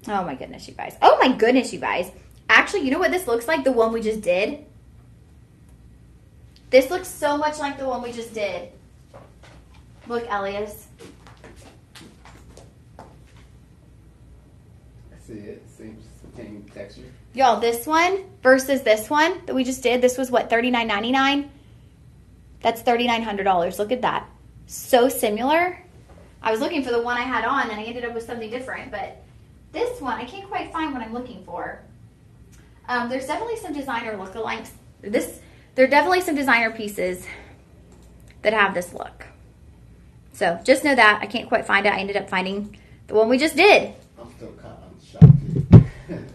Oh my goodness, you guys. Oh my goodness, you guys. Actually, you know what this looks like? The one we just did. This looks so much like the one we just did. Look, Elias. I see it. Same texture. Y'all, this one versus this one that we just did. This was what, $39.99? That's $3,900. Look at that. So similar. I was looking for the one I had on, and I ended up with something different, but this one, I can't quite find what I'm looking for. There's definitely some designer lookalikes. There are definitely some designer pieces that have this look. So just know that. I can't quite find it. I ended up finding the one we just did. I'm still caught on the shop, too.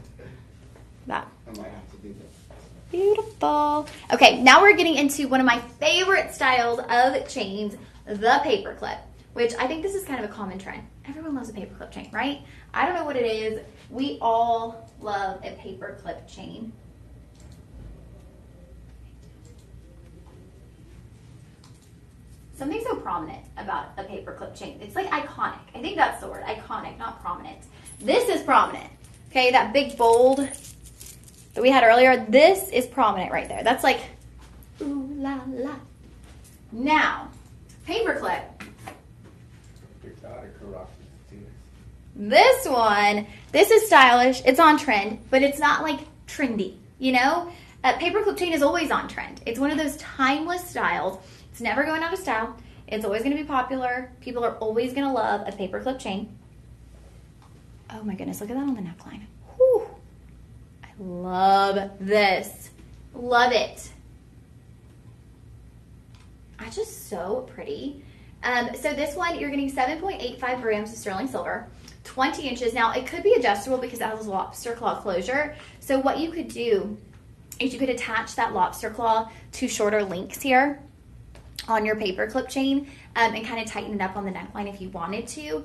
That. I might have to do that. Beautiful. Okay, now we're getting into one of my favorite styles of chains, the paperclip, which I think this is kind of a common trend. Everyone loves a paperclip chain, right? I don't know what it is. We all love a paperclip chain. Something so prominent about a paperclip chain. It's like iconic. I think that's the word. Iconic, not prominent. This is prominent. Okay, that big bold that we had earlier, this is prominent right there. That's like, ooh la la. Now, paperclip. Your daughter could rock this too. This one, this is stylish. It's on trend, but it's not like trendy, you know? Paperclip chain is always on trend. It's one of those timeless styles. It's never going out of style. It's always going to be popular. People are always going to love a paperclip chain. Oh my goodness, look at that on the neckline. Whew. I love this. Love it. It's just so pretty. So this one, you're getting 7.85 grams of sterling silver, 20 inches. Now, it could be adjustable because it has a lobster claw closure. So what you could do is you could attach that lobster claw to shorter links here on your paperclip chain and kind of tighten it up on the neckline if you wanted to.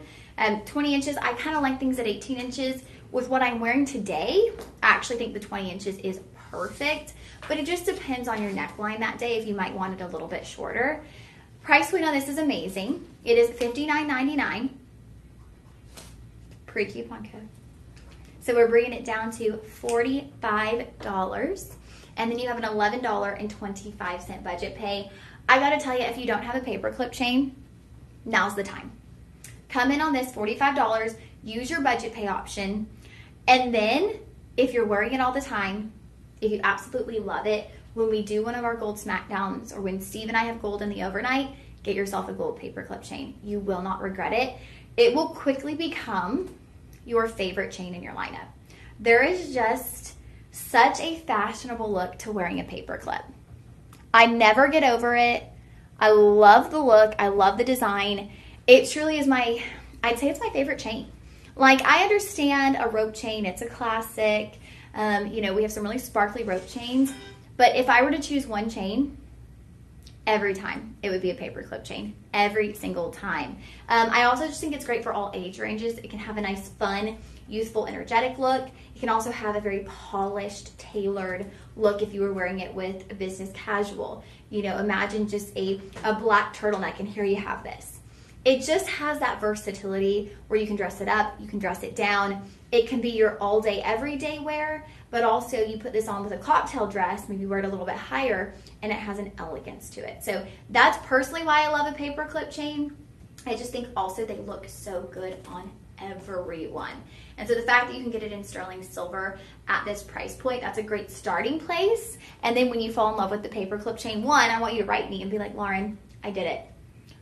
20 inches, I kind of like things at 18 inches. With what I'm wearing today, I actually think the 20 inches is perfect, but it just depends on your neckline that day if you might want it a little bit shorter. Price point on this is amazing. It is $59.99 pre-coupon code. So we're bringing it down to $45, and then you have an $11.25 budget pay. I gotta tell you, if you don't have a paperclip chain, now's the time. Come in on this $45, use your budget pay option, and then if you're wearing it all the time, if you absolutely love it, when we do one of our gold smackdowns or when Steve and I have gold in the overnight, get yourself a gold paperclip chain. You will not regret it. It will quickly become your favorite chain in your lineup. There is just such a fashionable look to wearing a paperclip. I never get over it. I love the look. I love the design. It truly is I'd say it's my favorite chain. Like, I understand a rope chain. It's a classic. We have some really sparkly rope chains. But if I were to choose one chain, every time it would be a paperclip chain. Every single time. I also just think it's great for all age ranges. It can have a nice, fun, youthful, energetic look. It can also have a very polished, tailored look if you were wearing it with a business casual. Imagine just a black turtleneck, and here you have this. It just has that versatility where you can dress it up, you can dress it down. It can be your all-day, everyday wear, but also you put this on with a cocktail dress, maybe wear it a little bit higher, and it has an elegance to it. So that's personally why I love a paperclip chain. I just think also they look so good on everyone. And so the fact that you can get it in sterling silver at this price point, that's a great starting place. And then when you fall in love with the paperclip chain, one, I want you to write me and be like, Lauren, I did it.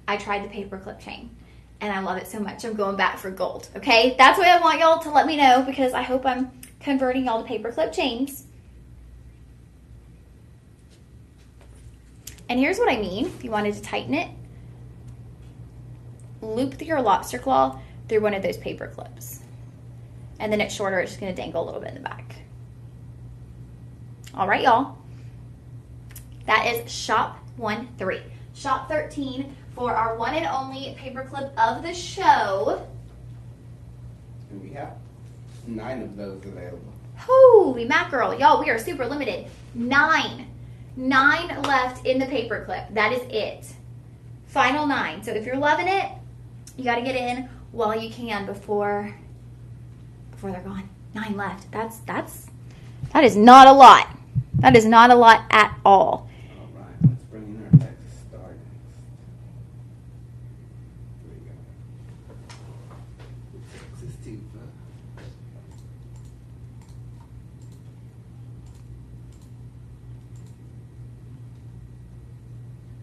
I tried the paperclip chain and I love it so much. I'm going back for gold. Okay, that's what I want y'all to let me know, because I hope I'm converting y'all to paperclip chains. And here's what I mean. If you wanted to tighten it, loop your lobster claw through one of those paper clips. And then it's shorter, it's just gonna dangle a little bit in the back. All right, y'all. That is shop 1-3. Shop 13 for our one and only paperclip of the show. And we have 9 of those available. Holy mackerel. Y'all, we are super limited. 9 left in the paperclip. That is it. Final 9. So if you're loving it, you got to get in while you can before they're gone. 9 left. That is not a lot. That is not a lot at all. All right, let's bring in our Texas star next. Here we go. Texas tufa.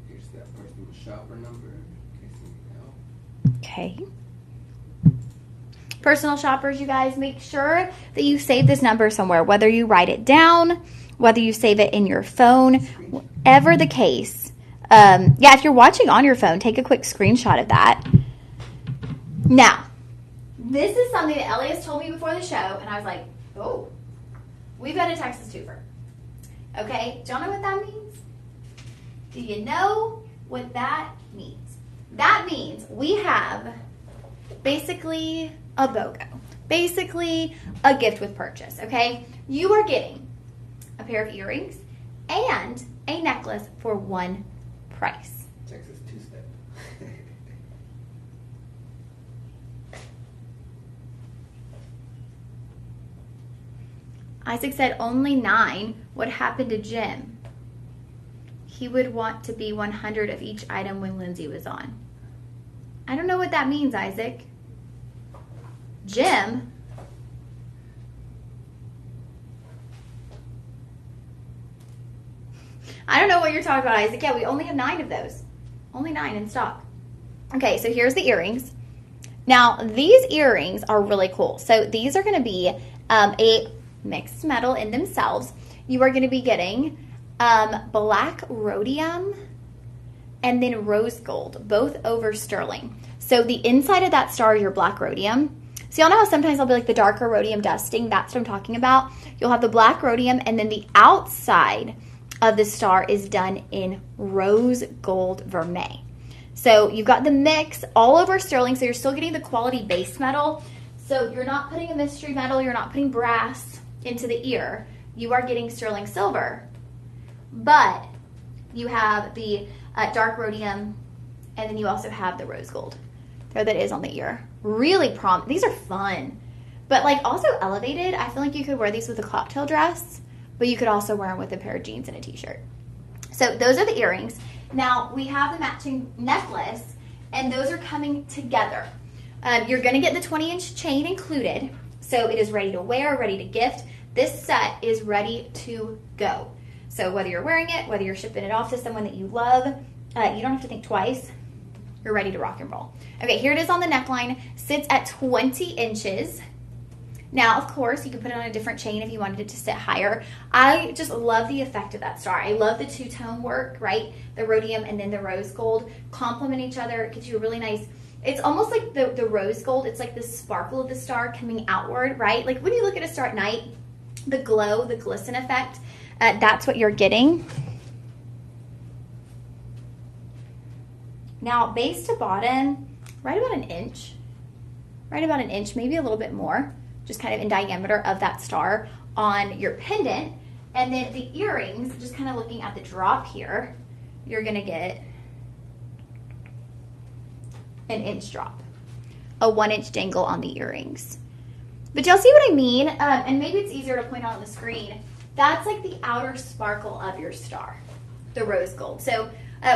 Here's that personal shopper number in case you need help. Okay. Personal shoppers, you guys, make sure that you save this number somewhere, whether you write it down, whether you save it in your phone, whatever the case. Yeah, if you're watching on your phone, take a quick screenshot of that. Now, this is something that Elias told me before the show, and I was like, oh, we've got a Texas twofer. Okay, do y'all know what that means? Do you know what that means? That means we have basically a BOGO, basically a gift with purchase, okay? You are getting a pair of earrings and a necklace for one price. Texas two-step. Isaac said only 9. What happened to Jim? He would want to be 100 of each item when Lindsay was on. I don't know what that means, Isaac. Jim? I don't know what you're talking about, Isaac. Yeah, we only have 9 of those. Only 9 in stock. Okay, so here's the earrings. Now, these earrings are really cool. So these are going to be a mixed metal in themselves. You are going to be getting black rhodium and then rose gold, both over sterling. So the inside of that star is your black rhodium. So y'all know how sometimes I'll be like the darker rhodium dusting? That's what I'm talking about. You'll have the black rhodium, and then the outside of the star is done in rose gold vermeil. So you've got the mix all over sterling, so you're still getting the quality base metal. So you're not putting a mystery metal, you're not putting brass into the ear. You are getting sterling silver, but you have the dark rhodium, and then you also have the rose gold. There that is on the ear. Really these are fun, but like also elevated. I feel like you could wear these with a cocktail dress, but you could also wear them with a pair of jeans and a t-shirt. So those are the earrings. Now we have the matching necklace, and those are coming together. You're gonna get the 20-inch chain included, so it is ready to wear, ready to gift. This set is ready to go. So whether you're wearing it, whether you're shipping it off to someone that you love, you don't have to think twice. You're ready to rock and roll. Okay, here it is on the neckline. Sits at 20 inches. Now, of course, you can put it on a different chain if you wanted it to sit higher. I just love the effect of that star. I love the two-tone work, right? The rhodium and then the rose gold complement each other. It gives you a really nice, it's almost like the rose gold. It's like the sparkle of the star coming outward, right? Like when you look at a star at night, the glow, the glisten effect, that's what you're getting. Now, base to bottom, right about an inch, maybe a little bit more, just kind of in diameter of that star on your pendant. And then the earrings, just kind of looking at the drop here, you're gonna get an inch drop, a 1-inch dangle on the earrings. But y'all see what I mean? And maybe it's easier to point out on the screen. That's like the outer sparkle of your star, the rose gold. So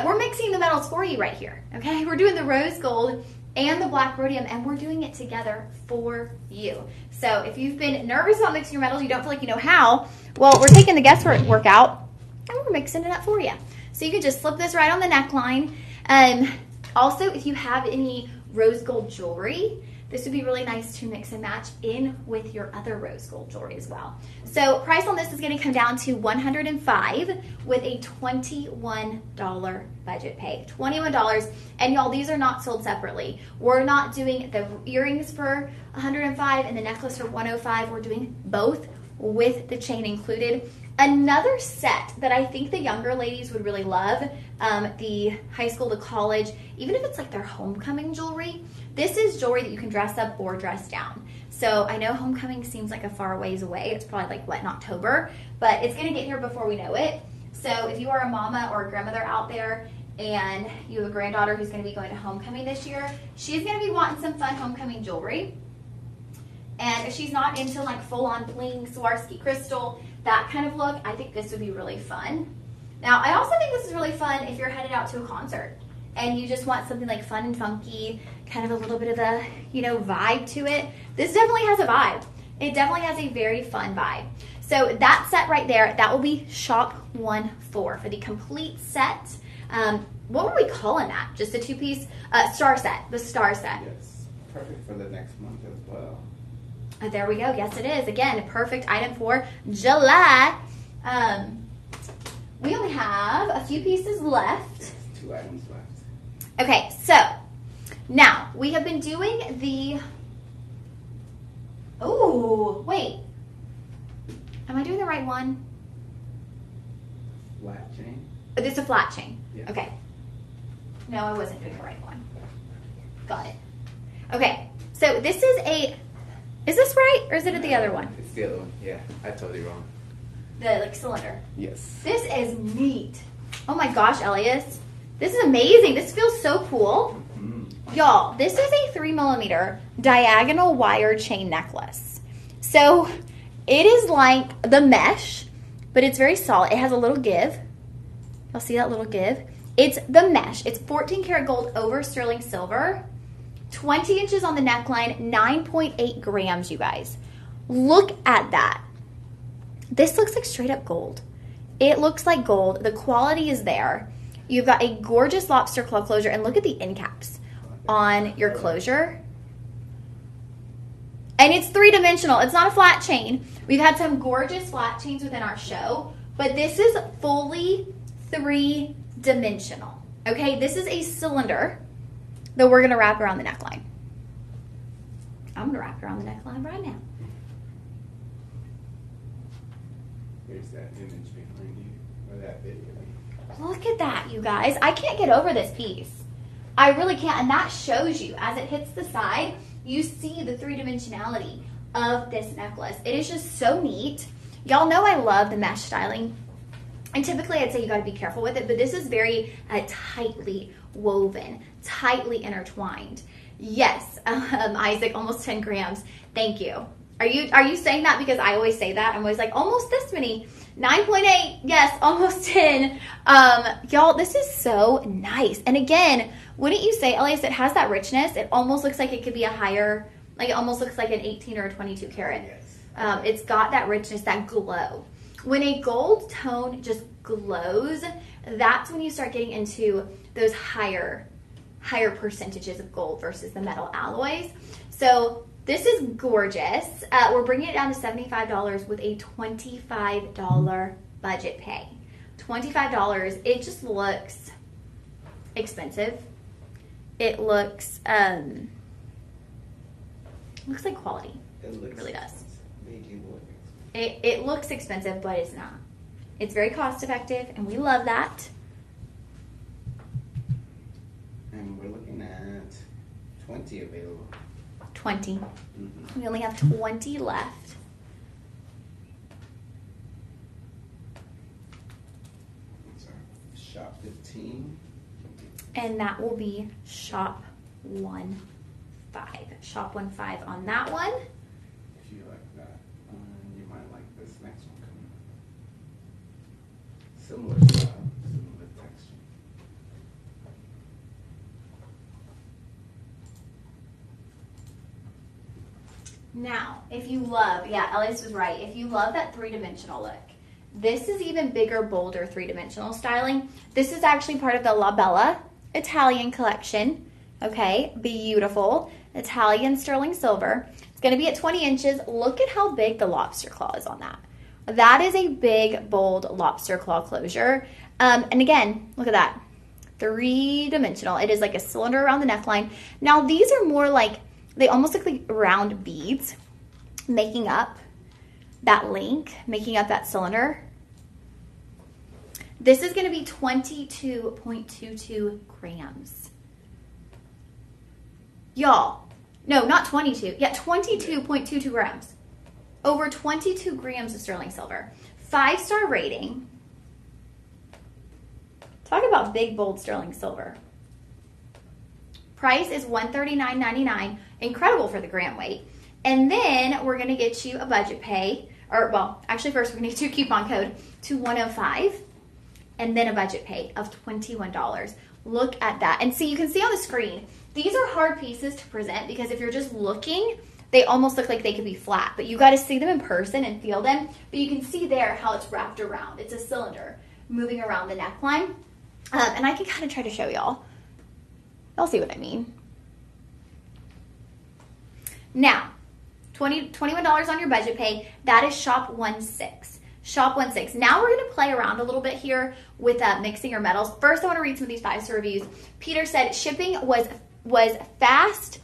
we're mixing the metals for you right here, okay? We're doing the rose gold and the black rhodium, and we're doing it together for you. So if you've been nervous about mixing your metals, you don't feel like you know how, well, we're taking the guesswork out, and we're mixing it up for you. So you can just slip this right on the neckline. Also, if you have any rose gold jewelry, this would be really nice to mix and match in with your other rose gold jewelry as well. So price on this is going to come down to $105 with a $21 budget pay. $21. And y'all, these are not sold separately. We're not doing the earrings for $105 and the necklace for $105. We're doing both with the chain included. Another set that I think the younger ladies would really love, the high school to college, even if it's like their homecoming jewelry, this is jewelry that you can dress up or dress down. So I know homecoming seems like a far ways away. It's probably like, what, in October? But it's going to get here before we know it. So if you are a mama or a grandmother out there and you have a granddaughter who's going to be going to homecoming this year, she's going to be wanting some fun homecoming jewelry. And if she's not into like full-on bling, Swarovski crystal, that kind of look, I think this would be really fun. Now, I also think this is really fun if you're headed out to a concert and you just want something like fun and funky, kind of a little bit of a, you know, vibe to it. This definitely has a vibe. It definitely has a very fun vibe. So that set right there, that will be shop 1-4 for the complete set. What were we calling that? Just a two-piece star set, the star set. Yes, perfect for the next month as well. There we go. Yes, it is. Again, a perfect item for July. We only have a few pieces left. Yes, 2 items left. Okay, so now we have been doing the... Oh, wait. Am I doing the right one? Flat chain? Oh, this is a flat chain. Yes. Okay. No, I wasn't doing the right one. Got it. Okay, so this is a... Is this right, or is it the other one? It's the other one. Yeah, I told you wrong. The like cylinder. Yes. This is neat. Oh my gosh, Elias. This is amazing. This feels so cool. Mm-hmm. Y'all, this is a 3mm diagonal wire chain necklace. So it is like the mesh, but it's very solid. It has a little give. Y'all see that little give? It's the mesh. It's 14 karat gold over sterling silver. 20 inches on the neckline, 9.8 grams, you guys. Look at that. This looks like straight up gold. It looks like gold. The quality is there. You've got a gorgeous lobster claw closure, and look at the end caps on your closure. And it's 3-dimensional. It's not a flat chain. We've had some gorgeous flat chains within our show, but this is fully 3-dimensional. Okay, this is a cylinder that we're going to wrap around the neckline. I'm going to wrap it around the neckline right now. Here's that image behind you, or that video. Look at that, you guys. I can't get over this piece. I really can't. And that shows you, as it hits the side, you see the 3-dimensionality of this necklace. It is just so neat. Y'all know I love the mesh styling. And typically I'd say you got to be careful with it, but this is very tightly woven, tightly intertwined. Yes, Isaac, almost 10 grams. Thank you. Are you saying that because I always say that? I'm always like, almost this many. 9.8, yes, almost 10. Y'all, this is so nice. And again, wouldn't you say, Elias, it has that richness? It almost looks like it could be a higher, like it almost looks like an 18 or a 22 karat. Yes. It's got that richness, that glow. When a gold tone just glows, that's when you start getting into those higher percentages of gold versus the metal alloys. So this is gorgeous. We're bringing it down to $75 with a $25 budget pay. $25. It just looks expensive. It looks like quality. It really does. It looks expensive, but it's not. It's very cost effective, and we love that. And we're looking at 20 available. 20. Mm-hmm. We only have 20 left. So, shop 15. And that will be shop 1-5. Shop 1-5 on that one. If you like that, you might like this next one coming up. Similar style, similar texture. Now, if you love, yeah, Elias was right. If you love that three-dimensional look, this is even bigger, bolder three-dimensional styling. This is actually part of the Labella Italian collection. Okay, beautiful. Italian sterling silver. It's going to be at 20 inches. Look at how big the lobster claw is on that. That is a big, bold lobster claw closure. And again, look at that. Three-dimensional. It is like a cylinder around the neckline. Now, these are more like, they almost look like round beads making up that link, making up that cylinder. This is going to be 22.22 grams. Y'all, no, not 22. Yeah, 22.22 grams. Over 22 grams of sterling silver. 5-star rating. Talk about big, bold sterling silver. Price is $139.99. Incredible for the gram weight. And then we're going to get you a budget pay. Or, well, actually first we're going to get you a coupon code to 105. And then a budget pay of $21. Look at that. And see, you can see on the screen, these are hard pieces to present because if you're just looking, they almost look like they could be flat. But you got to see them in person and feel them. But you can see there how it's wrapped around. It's a cylinder moving around the neckline. And I can kind of try to show y'all. Y'all see what I mean. Now, $21 on your budget pay. That is shop 16. Shop 16. Now we're going to play around a little bit here with mixing your metals. First, I want to read some of these 5-star reviews. Peter said, shipping was fast.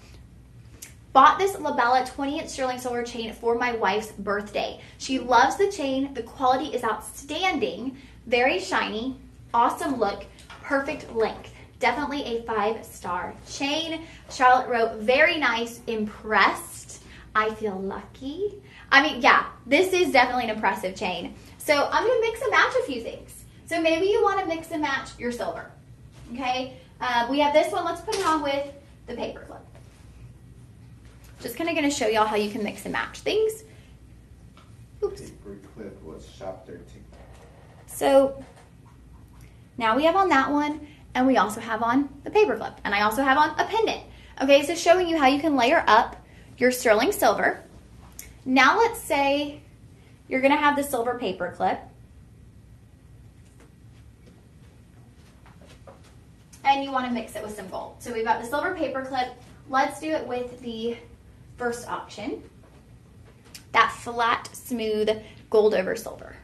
Bought this Labella 20-inch sterling silver chain for my wife's birthday. She loves the chain. The quality is outstanding. Very shiny. Awesome look. Perfect length. Definitely a 5-star chain. Charlotte wrote, very nice. Impressed. I feel lucky. I mean, yeah, this is definitely an impressive chain. So I'm going to mix and match a few things. So maybe you want to mix and match your silver. Okay? We have this one. Let's put it on with the Paperclip. Just kind of going to show y'all how you can mix and match things. Oops. Paperclip was shop 13. So now we have on that one, and we also have on the Paperclip. And I also have on a pendant. Okay, so showing you how you can layer up your sterling silver. Now let's say you're going to have the silver Paperclip. And you want to mix it with some gold. So we've got the silver Paperclip. Let's do it with the first option. That flat, smooth gold over silver.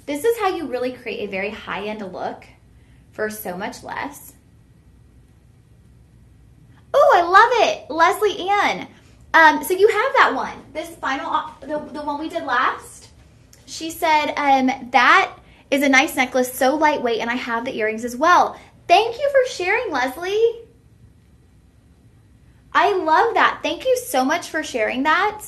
This is how you really create a very high-end look for so much less. Oh, I love it. Leslie Ann. So you have that one. This final, the one we did last. She said, that is a nice necklace, so lightweight, and I have the earrings as well. Thank you for sharing, Leslie. I love that. Thank you so much for sharing that.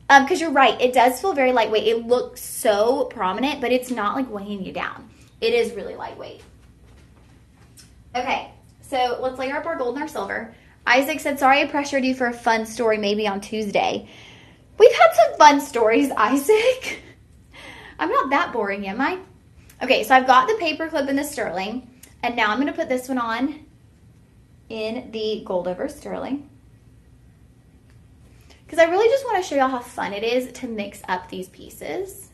Because you're right, it does feel very lightweight. It looks so prominent, but it's not like weighing you down. It is really lightweight. Okay, so let's layer up our gold and our silver. Isaac said, sorry I pressured you for a fun story maybe on Tuesday. We've had some fun stories, Isaac. I'm not that boring, am I? Okay, so I've got the Paperclip and the sterling, and now I'm going to put this one on in the gold over sterling. Because I really just want to show y'all how fun it is to mix up these pieces.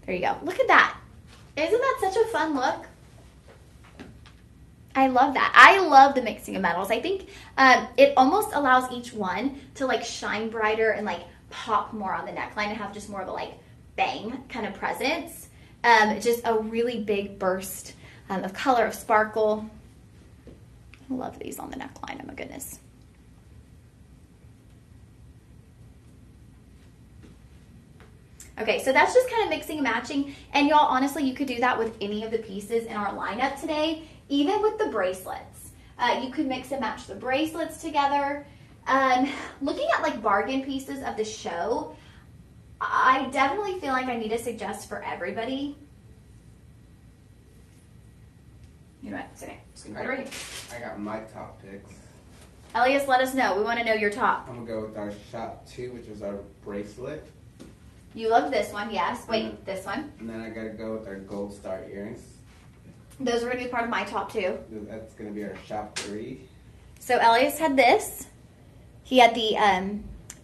There you go. Look at that. Isn't that such a fun look? I love that. I love the mixing of metals. I think it almost allows each one to like shine brighter and like pop more on the neckline and have just more of a like bang kind of presence. Just a really big burst of color, of sparkle. I love these on the neckline. Oh my goodness. Okay, so that's just kind of mixing and matching. And y'all, honestly, you could do that with any of the pieces in our lineup today, even with the bracelets. You could mix and match the bracelets together. Looking at like bargain pieces of the show, I definitely feel like I need to suggest for everybody. You know what? It's okay. Just gonna put it right here. I got my top picks. Elias, let us know. We want to know your top. I'm going to go with our shop 2, which is our bracelet. You love this one, yes. Wait, this one. And then I got to go with our gold star earrings. Those are going to be part of my top 2. That's going to be our shop 3. So Elias had this. He had the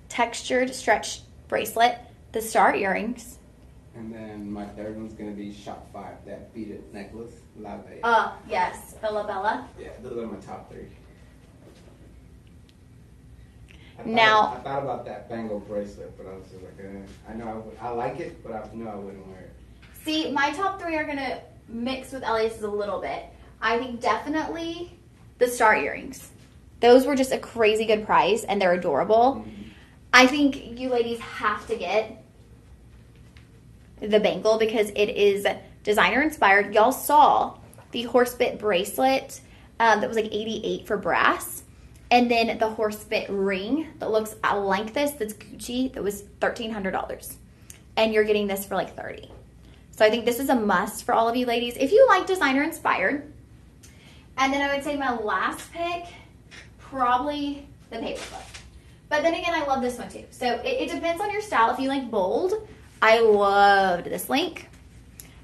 textured stretch bracelet, the star earrings. And then my third one's going to be shop 5, that beaded necklace, Labella. Yes, the Labella. Yeah, those are my top 3. Now, I thought about that bangle bracelet, but I was just like, I know I like it, but I knew I wouldn't wear it. See, my top 3 are going to mix with Elias's a little bit. I think definitely the star earrings. Those were just a crazy good price, and they're adorable. Mm-hmm. I think you ladies have to get the bangle because it is designer inspired. Y'all saw the horse bit bracelet that was like $88 for brass. And then the horse bit ring that looks like this, that's Gucci, that was $1,300. And you're getting this for like $30. So I think this is a must for all of you ladies if you like designer inspired. And then I would say my last pick, probably the Paperclip. But then again, I love this one too. So it depends on your style. If you like bold, I loved this link.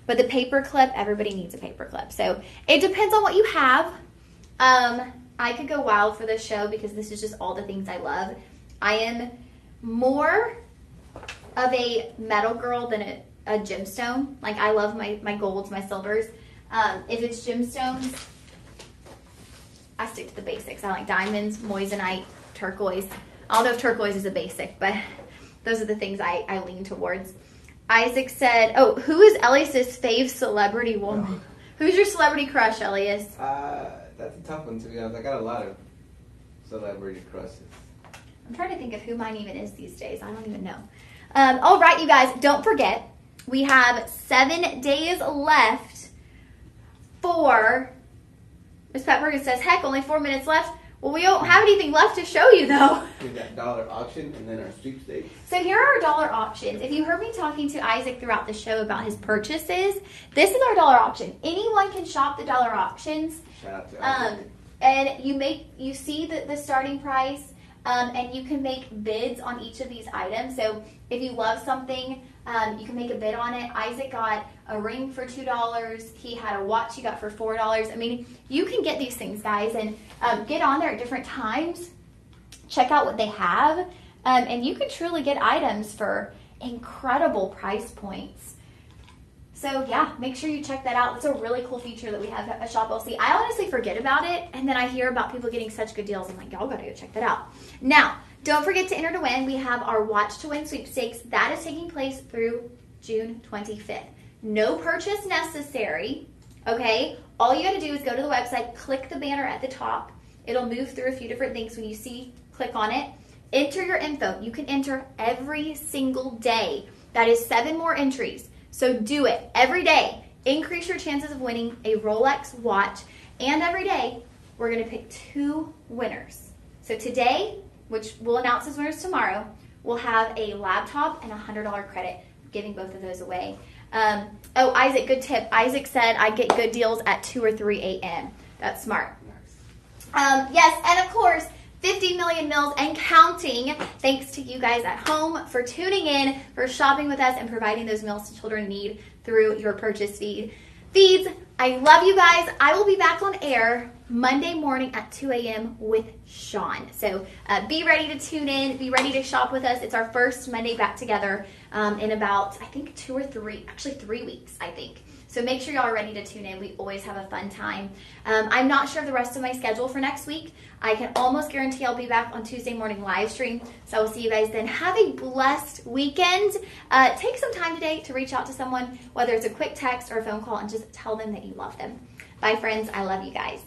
But the Paperclip, everybody needs a Paperclip. So it depends on what you have. I could go wild for this show because this is just all the things I love. I am more of a metal girl than a gemstone. Like, I love my golds, my silvers. If it's gemstones, I stick to the basics. I like diamonds, moissanite, turquoise. I don't know if turquoise is a basic, but those are the things I lean towards. Isaac said, oh, who is Elias's fave celebrity woman? Oh. Who's your celebrity crush, Elias? That's a tough one, to be honest. I got a lot of celebrity crushes. I'm trying to think of who mine even is these days. I don't even know. All right, you guys, don't forget, we have 7 days left for, Miss Petbergen says, heck, only 4 minutes left. Well, we don't have anything left to show you, though. We got dollar auction and then our sweepstakes. So here are our dollar auctions. If you heard me talking to Isaac throughout the show about his purchases, this is our dollar auction. Anyone can shop the dollar auctions. Shout out to Isaac. And you see the starting price, and you can make bids on each of these items. So if you love something, you can make a bid on it. Isaac got a ring for $2. He had a watch he got for $4. I mean, you can get these things, guys, and get on there at different times. Check out what they have, and you can truly get items for incredible price points. So yeah, make sure you check that out. It's a really cool feature that we have at Shop LC. I honestly forget about it, and then I hear about people getting such good deals. I'm like, y'all gotta go check that out. Now, don't forget to enter to win. We have our Watch to Win sweepstakes. That is taking place through June 25th. No purchase necessary, okay? All you gotta do is go to the website, click the banner at the top. It'll move through a few different things. When you see, click on it. Enter your info. You can enter every single day. That is 7 more entries. So do it every day. Increase your chances of winning a Rolex watch. And every day, we're going to pick 2 winners. So today, which we'll announce as winners tomorrow, we'll have a laptop and a $100 credit, giving both of those away. Oh, Isaac, good tip. Isaac said I get good deals at 2 or 3 a.m. That's smart. Nice. Yes, and of course, 50 million meals and counting. Thanks to you guys at home for tuning in, for shopping with us, and providing those meals children need through your purchase feeds. I love you guys. I will be back on air Monday morning at 2 a.m. with Sean. So be ready to tune in. Be ready to shop with us. It's our first Monday back together in about, I think, 2 or 3, actually 3 weeks, I think. So make sure y'all are ready to tune in. We always have a fun time. I'm not sure of the rest of my schedule for next week. I can almost guarantee I'll be back on Tuesday morning live stream. So I will see you guys then. Have a blessed weekend. Take some time today to reach out to someone, whether it's a quick text or a phone call, and just tell them that you love them. Bye, friends. I love you guys.